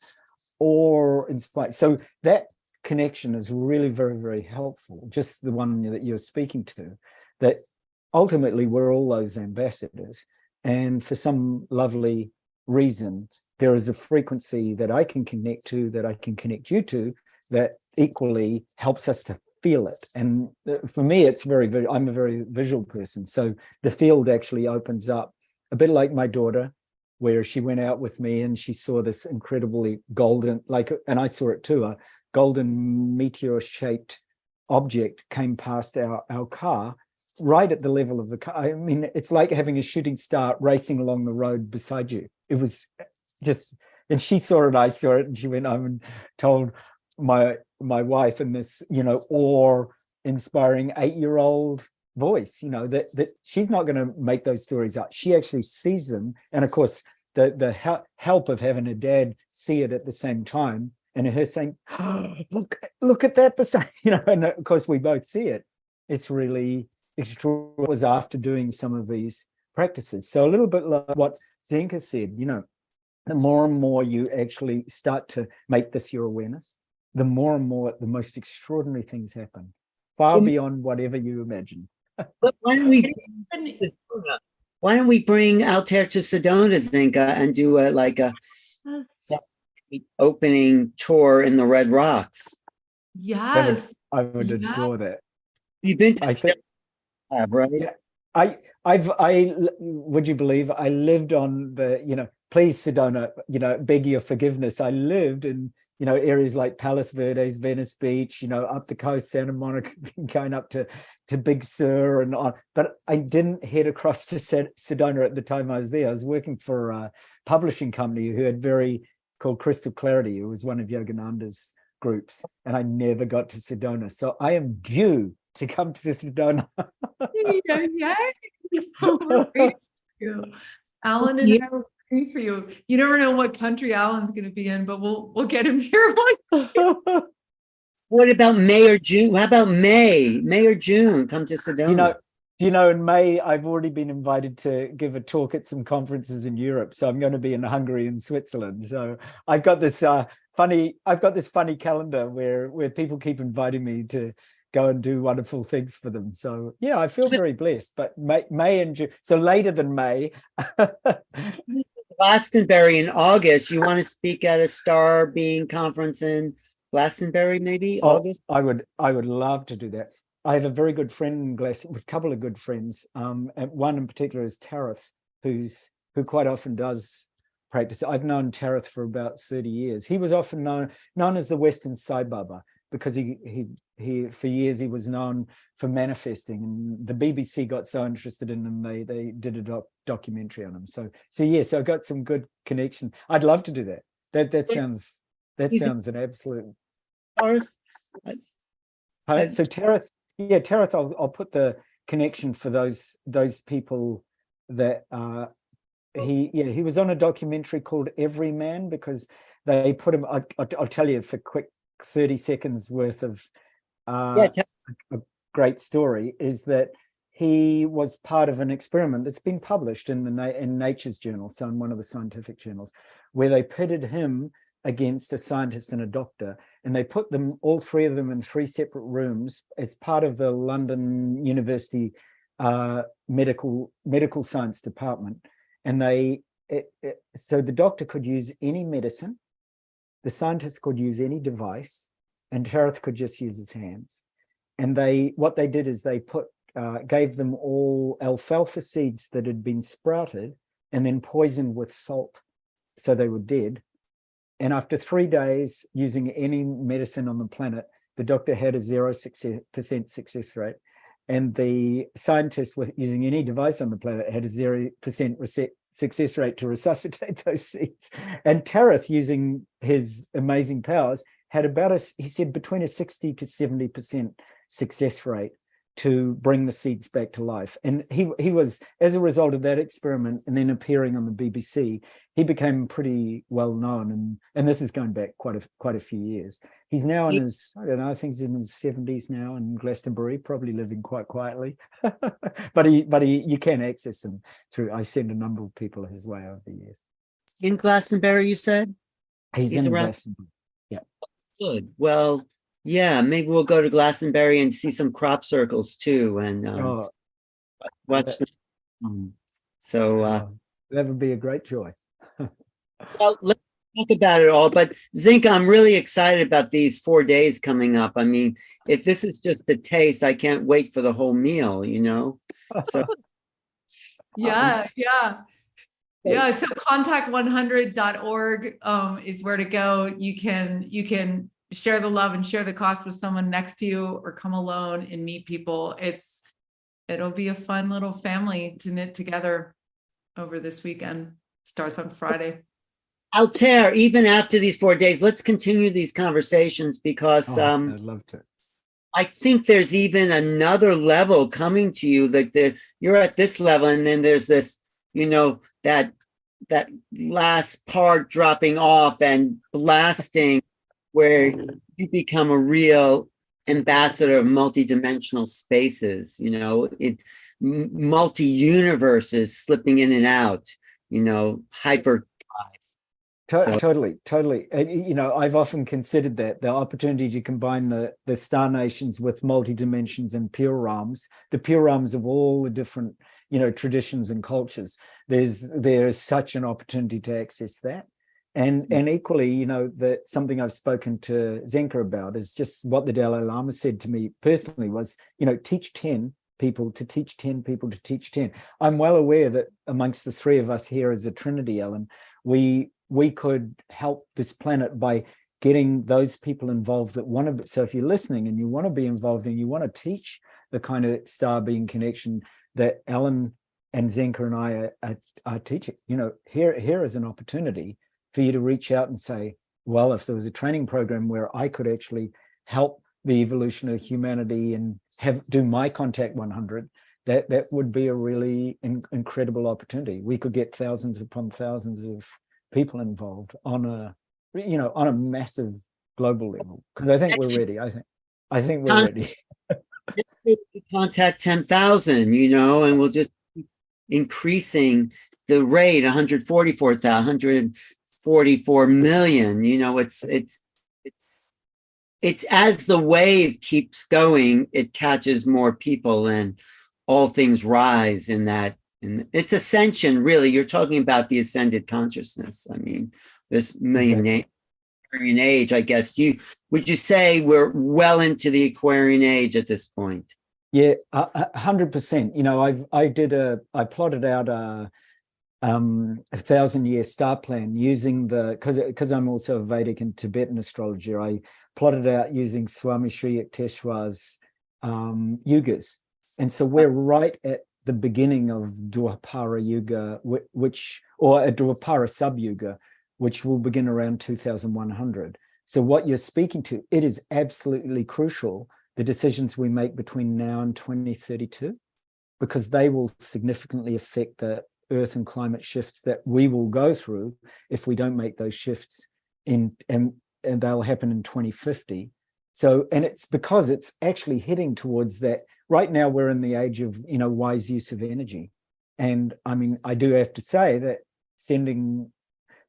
B: awe-inspiring. So that connection is really very, very helpful. Just the one that you're speaking to, that ultimately we're all those ambassadors, and for some lovely reason there is a frequency that I can connect to, that I can connect you to, that equally helps us to feel it. And for me, it's I'm a very visual person, so the field actually opens up a bit like my daughter, where she went out with me and she saw this incredibly golden, and I saw it too, a golden meteor-shaped object came past our car, right at the level of the car. I mean, it's like having a shooting star racing along the road beside you. It was just, and she saw it, I saw it, and she went home and told my wife in this, awe-inspiring 8-year-old voice, that she's not going to make those stories up. She actually sees them, and of course the help of having a dad see it at the same time, and her saying, oh, look at that beside, and of course we both see it. It's really extraordinary. It was after doing some of these practices. So a little bit like what Zenka said, the more and more you actually start to make this your awareness, the more and more the most extraordinary things happen, far beyond whatever you imagine.
A: But why don't we bring Altair to Sedona, Zinka, and do a opening tour in the Red Rocks?
C: Yes,
B: I would adore that.
A: You've been to Sedona, right?
B: Yeah, I would you believe I lived on the, please Sedona, beg your forgiveness. I lived in, areas like Palos Verdes, Venice Beach, up the coast, Santa Monica, going up to Big Sur and on. But I didn't head across to Sedona at the time I was there. I was working for a publishing company who had called Crystal Clarity. It was one of Yogananda's groups, and I never got to Sedona. So I am due to come to Sedona.
C: Yeah. Alan and I are praying for you. You never know what country Alan's going to be in, but we'll get him here once.
A: What about May or June? How about May or June? Come to Sedona.
B: In May, I've already been invited to give a talk at some conferences in Europe. So I'm going to be in Hungary and Switzerland. So I've got this funny calendar where people keep inviting me to go and do wonderful things for them. So yeah, I feel very blessed. But May and June, so later than May.
A: Glastonbury in August. You want to speak at a Star Being conference in Glastonbury, maybe August?
B: I would love to do that. I have a very good friend in Glastonbury, a couple of good friends. And one in particular is Tareth, who quite often does practice. I've known Tareth for about 30 years. He was often known as the Western Sai Baba, because he for years he was known for manifesting, and the BBC got so interested in him they did a documentary on him. So I got some good connection. I'd love to do that. That sounds an absolute. So Tareth, I'll put the connection for those people that he was on a documentary called Everyman, because they put him. I'll tell you for quick 30 seconds worth of a great story is that he was part of an experiment that's been published in Nature's journal, so in one of the scientific journals, where they pitted him against a scientist and a doctor, and they put them, all three of them, in 3 separate rooms as part of the London University medical science department, and so the doctor could use any medicine, the scientist could use any device, and Tareth could just use his hands. And what they did is they gave them all alfalfa seeds that had been sprouted and then poisoned with salt, so they were dead. And after 3 days using any medicine on the planet, the doctor had a 0% success rate. And the scientists with using any device on the planet had a 0% success rate to resuscitate those seeds. And Tareth, using his amazing powers, had he said, between a 60 to 70% success rate to bring the seeds back to life. And he was, as a result of that experiment and then appearing on the BBC, he became pretty well known. And this is going back quite a few years. He's now in his, I don't know, I think he's in his 70s now in Glastonbury, probably living quite quietly. but you can access him through, I sent a number of people his way over the years.
A: In Glastonbury, you said?
B: He's in
A: around
B: Glastonbury. Yeah.
A: Good. Well, yeah, maybe we'll go to Glastonbury and see some crop circles too, and watch them.
B: That would be a great joy.
A: Well, let's talk about it all. But Zinka, I'm really excited about these 4 days coming up. I mean, if this is just the taste, I can't wait for the whole meal, So
C: Yeah. So contact100.org is where to go. You can share the love and share the cost with someone next to you, or come alone and meet people. It'll be a fun little family to knit together over this weekend. Starts on Friday.
A: Altair, even after these 4 days, let's continue these conversations, because
B: I'd love to.
A: I think there's even another level coming to you. Like you're at this level, and then there's this, that last part dropping off and blasting, where you become a real ambassador of multidimensional spaces, multi-universes slipping in and out, hyper.
B: Totally. I've often considered that the opportunity to combine the star nations with multi-dimensions and pure realms, the pure realms of all the different, traditions and cultures. There's such an opportunity to access that. And equally, that something I've spoken to Zenka about is just what the Dalai Lama said to me personally was, teach 10 people to teach 10 people to teach 10. I'm well aware that amongst the three of us here as a Trinity, Ellen, we could help this planet by getting those people involved that want to. So if you're listening and you want to be involved and you want to teach the kind of star being connection that Ellen and Zenka and I are teaching, here is an opportunity for you to reach out and say, well, if there was a training program where I could actually help the evolution of humanity and do my Contact 100, that would be a really incredible opportunity. We could get thousands upon thousands of people involved on a massive global level, because I think we're ready. I think we're ready.
A: Contact 10,000, and we'll just keep increasing the rate. 144 million. It's as the wave keeps going, it catches more people, and all things rise in that. And it's ascension, really. You're talking about the ascended consciousness. I mean, this Aquarian age, I guess. Would you say we're well into the Aquarian age at this point?
B: Yeah, 100%. I plotted out a 1,000-year star plan using because I'm also a Vedic and Tibetan astrologer. I plotted out using Swami Sri Yukteswar's yugas, and so we're right at the beginning of Dwapara Yuga, or a Dwapara sub-yuga, which will begin around 2100. So what you're speaking to, it is absolutely crucial, the decisions we make between now and 2032, because they will significantly affect the Earth and climate shifts that we will go through if we don't make those shifts and they'll happen in 2050. So, and it's because it's actually heading towards that. Right now, we're in the age of, wise use of energy. And I mean, I do have to say that sending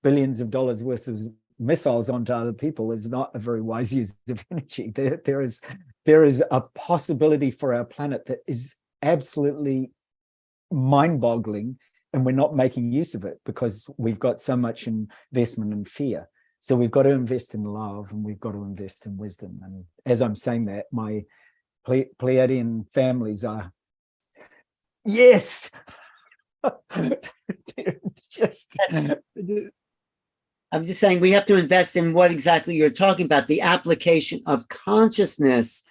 B: billions of dollars worth of missiles onto other people is not a very wise use of energy. There is a possibility for our planet that is absolutely mind-boggling, and we're not making use of it because we've got so much investment in fear. So we've got to invest in love, and we've got to invest in wisdom. And as I'm saying that, my Pleiadian families are, yes. Just
A: I'm just saying we have to invest in what exactly you're talking about, the application of consciousness.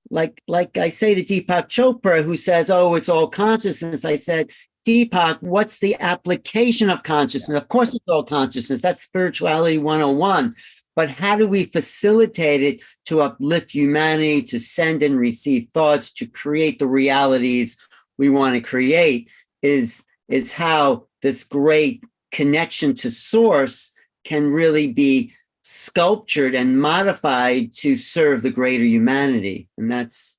A: Like I say to Deepak Chopra, who says, oh, it's all consciousness. I said, Deepak, what's the application of consciousness? Of course, it's all consciousness. That's spirituality 101. But how do we facilitate it to uplift humanity, to send and receive thoughts, to create the realities we want to create is how this great connection to source can really be sculptured and modified to serve the greater humanity. And that's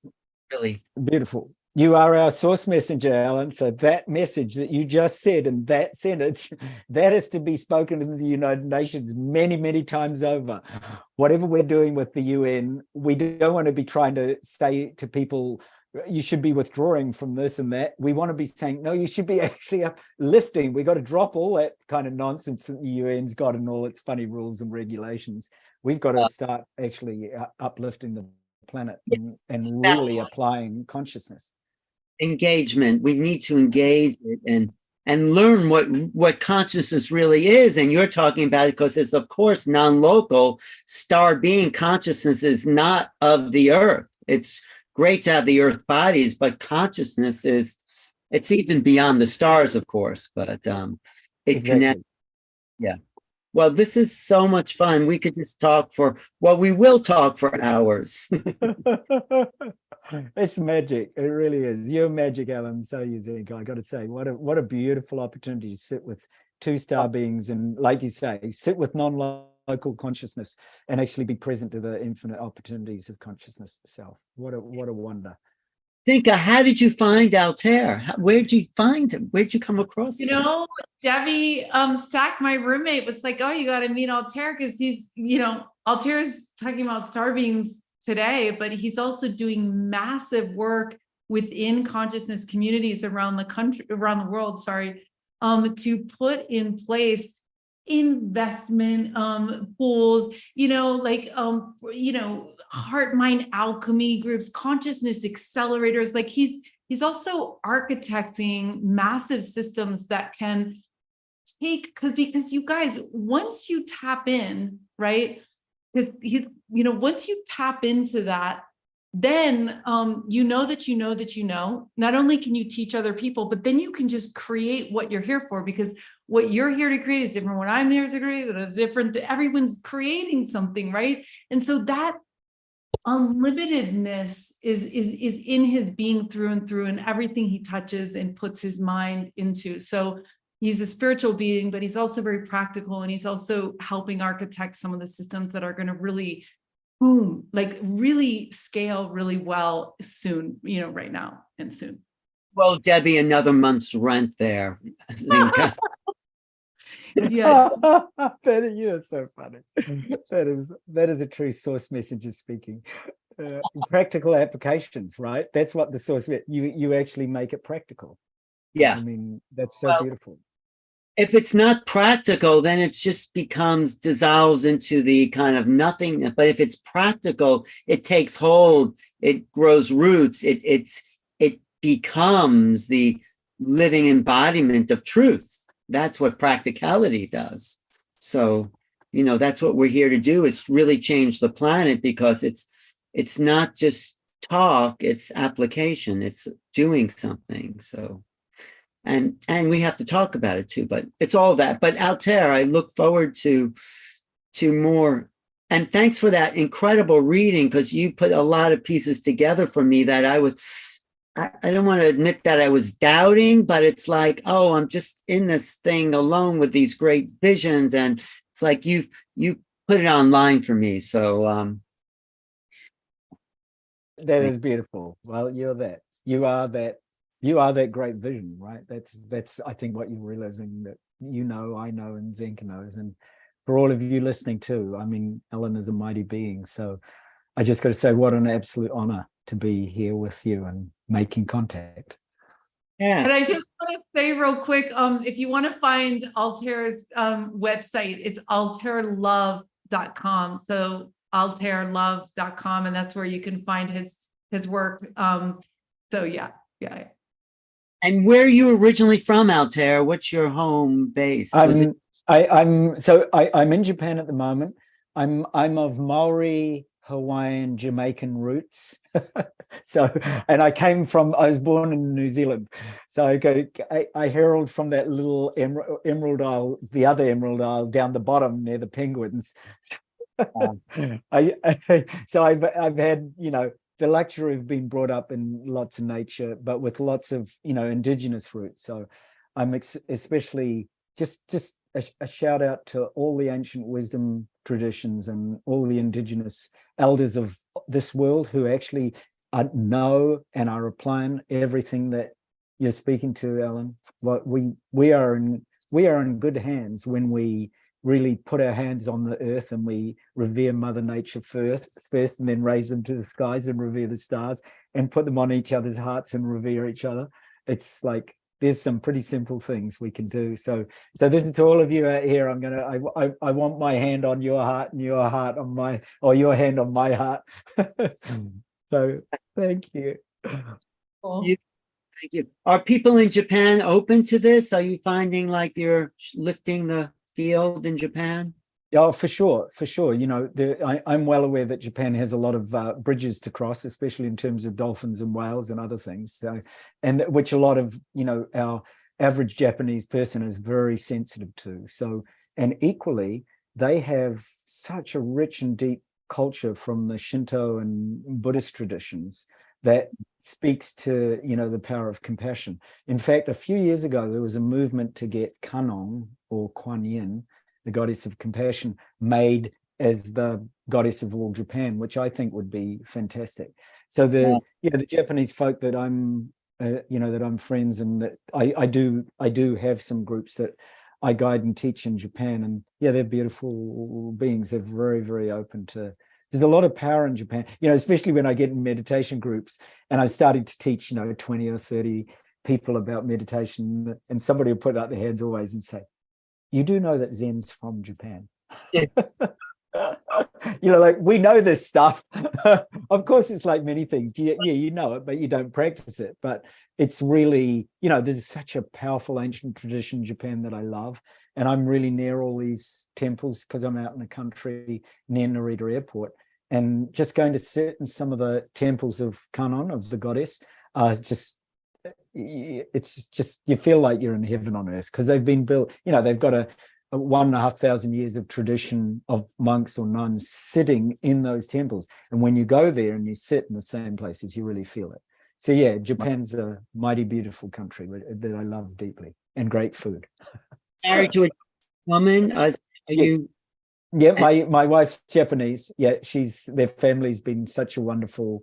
A: really
B: beautiful. You are our source messenger, Alan. So that message that you just said in that sentence, that is to be spoken in the United Nations many, many times over. Whatever we're doing with the UN, we don't want to be trying to say to people, you should be withdrawing from this and that. We want to be saying, no, you should be actually uplifting. We got to drop all that kind of nonsense that the UN's got and all its funny rules and regulations. We've got to start actually uplifting the planet and really applying consciousness.
A: Engagement. We need to engage it and learn what consciousness really is. And you're talking about it because it's, of course, non-local. Star being consciousness is not of the earth. It's great to have the earth bodies, but consciousness it's even beyond the stars, of course, but it connects. Yeah. Well, this is so much fun. We could just talk we will talk for hours.
B: It's magic. It really is. You're magic, Alan. So you think, I got to say, what a beautiful opportunity to sit with two star beings and, like you say, sit with non-local consciousness and actually be present to the infinite opportunities of consciousness itself. What a wonder.
A: Think, how did you find Altair? Where'd you find him? Where'd you come across him?
C: Debbie Stack, my roommate, was like, oh, you got to meet Altair because he's, Altair's talking about star beings today, but he's also doing massive work within consciousness communities around the world, to put in place investment pools, heart mind alchemy groups, consciousness accelerators. Like he's also architecting massive systems that can take, because you guys, once you tap in, right? Because once you tap into that, then not only can you teach other people, but then you can just create what you're here for, because what you're here to create is different from what I'm here to create. It's different. Everyone's creating something, right? And so that unlimitedness is in his being through and through, and everything he touches and puts his mind into. So he's a spiritual being, but he's also very practical, and he's also helping architect some of the systems that are going to really really scale really well soon, right now and soon.
A: Well, Debbie, another month's rent there.
B: Yeah. You're so funny. That is a true source messenger speaking. Practical applications, right? That's what the source, you actually make it practical.
A: Yeah.
B: I mean, that's so beautiful.
A: If it's not practical, then it just dissolves into the kind of nothing. But if it's practical, it takes hold, it grows roots, it becomes the living embodiment of truth. That's what practicality does. So, that's what we're here to do, is really change the planet, because it's not just talk, it's application, it's doing something. So, and we have to talk about it too, but it's all that. But Altair, I look forward to more. And thanks for that incredible reading, because you put a lot of pieces together for me that I don't want to admit that I was doubting, but it's like, oh, I'm just in this thing alone with these great visions. And it's like you put it online for me. So
B: that is beautiful. Well, you're that. You are that great vision, right? That's I think what you're realizing, that I know, and Zenka knows. And for all of you listening too, I mean, Ellen is a mighty being. So I just got to say, what an absolute honor to be here with you and making contact.
A: Yeah.
C: And I just want to say real quick, if you want to find Altair's website, it's altairlove.com. So altairlove.com, and that's where you can find his work. So yeah.
A: And where are you originally from, Altair? What's your home base?
B: I'm in Japan at the moment. I'm of Maori, Hawaiian, Jamaican roots. And I was born in New Zealand. So I herald from that little Emerald Isle, the other Emerald Isle down the bottom near the penguins. So I've had, the luxury of being brought up in lots of nature, but with lots of, indigenous roots. So I'm especially just a shout out to all the ancient wisdom traditions and all the indigenous elders of this world who actually know and are applying everything that you're speaking to, Alan. What we are in good hands when we really put our hands on the earth and we revere Mother Nature first, and then raise them to the skies and revere the stars and put them on each other's hearts and revere each other. It's like there's some pretty simple things we can do. So this is to all of you out here. I want my hand on your heart and your heart on my, or your hand on my heart. So thank you.
C: Cool.
A: Thank you. Are people in Japan open to this? Are you finding like you're lifting the field in Japan?
B: Yeah, for sure. I'm well aware that Japan has a lot of bridges to cross, especially in terms of dolphins and whales and other things. So, and which a lot of our average Japanese person is very sensitive to. So, and equally, they have such a rich and deep culture from the Shinto and Buddhist traditions that speaks to the power of compassion. In fact, a few years ago, there was a movement to get Kannon or Kuan Yin, the goddess of compassion, made as the goddess of all Japan, which I think would be fantastic. So the Japanese folk that I'm that I'm friends and that I do have some groups that I guide and teach in Japan, and they're beautiful beings. They're very, very open to. There's a lot of power in Japan, especially when I get in meditation groups and I'm starting to teach 20 or 30 people about meditation, and somebody will put out their hands always and say, you do know that Zen's from Japan. Like we know this stuff. Of course, it's like many things. You know it, but you don't practice it. But it's really, there's such a powerful ancient tradition in Japan that I love. And I'm really near all these temples because I'm out in the country near Narita Airport. And just going to sit in some of the temples of Kannon, of the goddess, it's just you feel like you're in heaven on earth because they've been built, they've got a 1,500 years of tradition of monks or nuns sitting in those temples. And when you go there and you sit in the same places, you really feel it. So Japan's a mighty beautiful country that I love deeply, and great food.
A: Married to a woman? Are you?
B: Yeah, my wife's Japanese. Yeah, their family's been such a wonderful,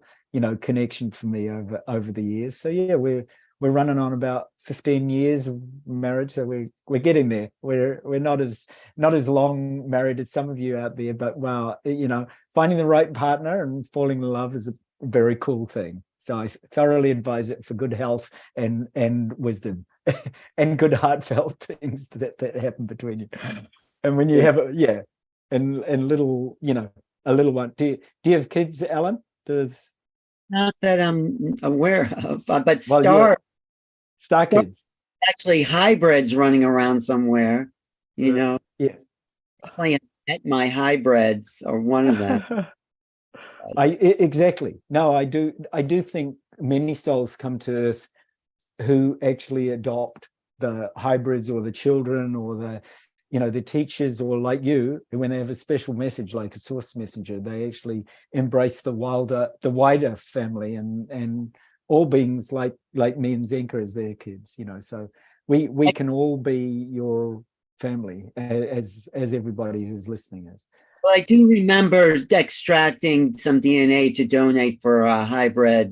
B: connection for me over the years. So we're running on about 15 years of marriage. So we're getting there. We're not as long married as some of you out there, but wow, finding the right partner and falling in love is a very cool thing. So I thoroughly advise it for good health and wisdom and good heartfelt things that happen between you. And when you have and little, a little one. Do you have kids, Alan?
A: Not that I'm aware of, but Star
B: kids.
A: Actually, hybrids running around somewhere.
B: Yeah.
A: Definitely met my hybrids or one of them.
B: Exactly. No, I do think many souls come to Earth who actually adopt the hybrids or the children or the teachers, or like you, when they have a special message like a source messenger, they actually embrace the wider family and all beings like me and Zenka as their kids, so we can all be your family as everybody who's listening is.
A: Well, I do remember extracting some DNA to donate for a hybrid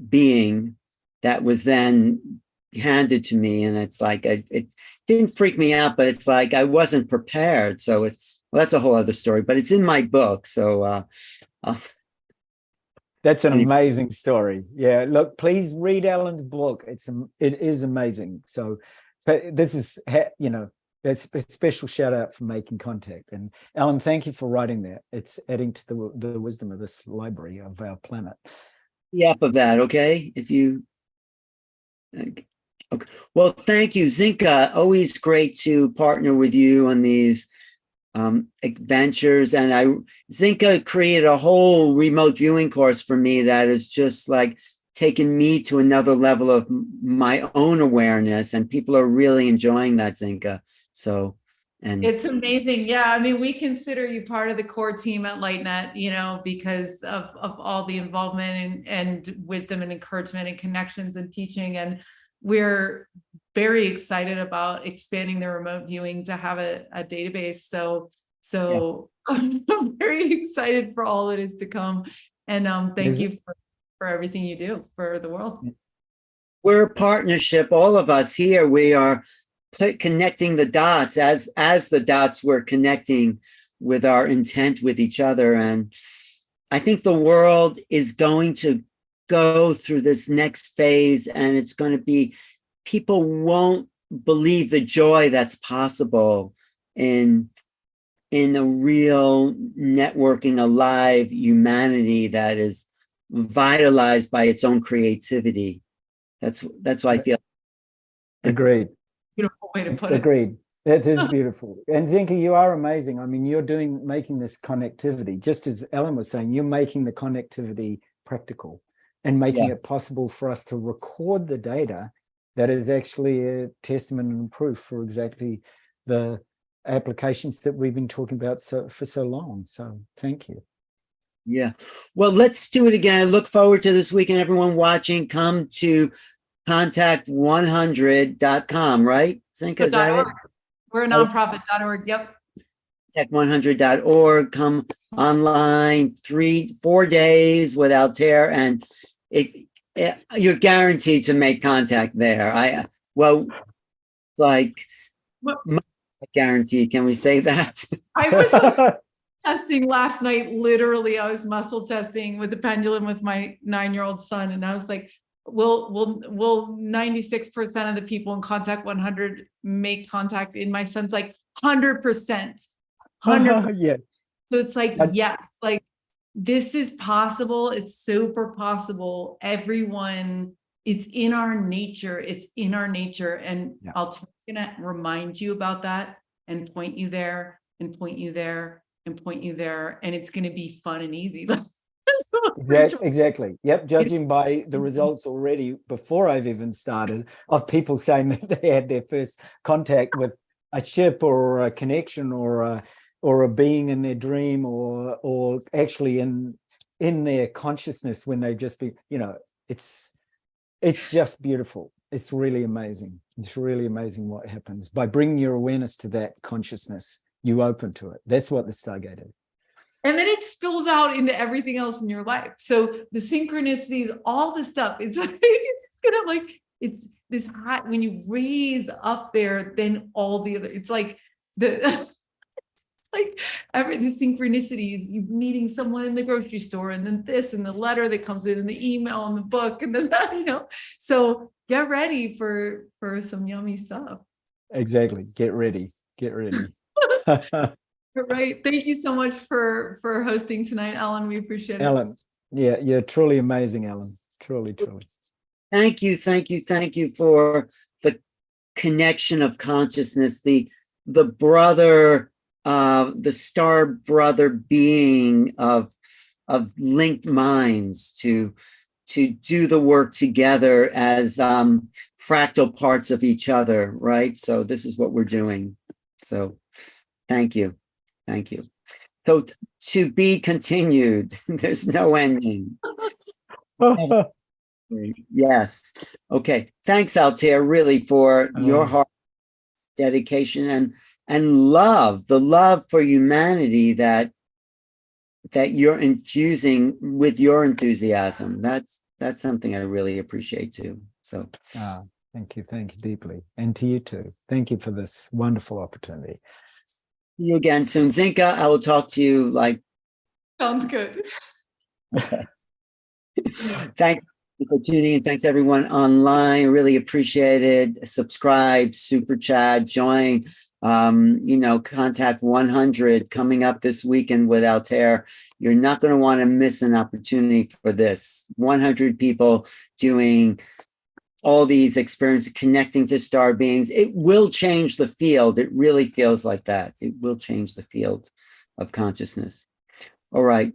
A: being that was then handed to me, and it's like it didn't freak me out, but it's like I wasn't prepared. So it's Well, that's a whole other story, but it's in my book. So
B: that's an amazing story. Yeah, look, please read Alan's book. It is amazing. So this is, you know, that's a special shout out for making contact. And Alan, thank you for writing that. It's adding to the wisdom of this library of our planet.
A: of that, okay? If you okay. Well, thank you, Zinka. Always great to partner with you on these adventures. And Zinka created a whole remote viewing course for me that is just like taken me to another level of my own awareness, and people are really enjoying that, Zinka. So, and
C: it's amazing. Yeah, I mean, we consider you part of the core team at LightNet, you know, because of all the involvement and wisdom and encouragement and connections and teaching. And we're very excited about expanding the remote viewing to have a database. So I'm very excited for all that is to come. And thank you for everything you do for the world.
A: We're a partnership, all of us here. We are connecting the dots as the dots we're connecting with our intent with each other. And I think the world is going to go through this next phase, and it's going to be, people won't believe the joy that's possible in a real networking, alive humanity that is vitalized by its own creativity. That's why I feel.
B: Agreed.
C: Beautiful way to put it.
B: Agreed. That is beautiful. And Zinka, you are amazing. I mean, you're making this connectivity, just as Ellen was saying, you're making the connectivity practical and making it possible for us to record the data that is actually a testament and proof for exactly the applications that we've been talking about for so long. So thank you.
A: Yeah. Well, let's do it again. I look forward to this weekend. Everyone watching, come to contact100.com, right? Zinka, is that it?
C: We're a nonprofit.org. Yep.
A: Contact100.org. Come online 4 days with Altair, and you're guaranteed to make contact there. Guaranteed. Can we say that?
C: I was testing last night. Literally, I was muscle testing with the pendulum with my 9-year-old son, and I was like, will 96% of the people in Contact 100 make contact? And my son's like 100%. 100%.
B: Yeah.
C: So it's like, yes, like this is possible. It's super possible. Everyone, it's in our nature. It's in our nature. And Altair's gonna remind you about that and point you there and point you there and point you there. And it's gonna be fun and easy.
B: Exactly. Yep. Judging by the results already before I've even started of people saying that they had their first contact with a ship or a connection or a being in their dream or actually in their consciousness when they just be, you know, it's just beautiful. It's really amazing. It's really amazing what happens by bringing your awareness to that consciousness. You open to it. That's what the Stargate is.
C: And then it spills out into everything else in your life. So the synchronicities, all the stuff, it's like, it's just gonna like, it's this hot, when you raise up there, then all the other, it's like the like the synchronicities, you meeting someone in the grocery store, and then this and the letter that comes in and the email and the book and then that, you know. So get ready for some yummy stuff.
B: Exactly. Get ready.
C: Right. Thank you so much for hosting tonight, Ellen. We appreciate it.
B: Ellen, yeah, you're truly amazing, Ellen. Truly.
A: Thank you for the connection of consciousness, the brother, the star brother being of linked minds to do the work together as fractal parts of each other, right? So this is what we're doing. So thank you. So to be continued. There's no ending. Yes. Okay. Thanks, Altair, really, for your heart dedication and love, the love for humanity that you're infusing with your enthusiasm. That's something I really appreciate too. So
B: thank you deeply. And to you too. Thank you for this wonderful opportunity.
A: See you again soon. Zinka, I will talk to you like.
C: Sounds good.
A: Thanks for tuning in. Thanks everyone online. Really appreciate it. Subscribe, super chat, join. Contact 100 coming up this weekend with Altair. You're not going to want to miss an opportunity for this. 100 people doing all these experiences, connecting to star beings. It will change the field. It really feels like that. It will change the field of consciousness. All right.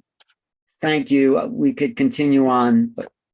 A: Thank you. We could continue on, but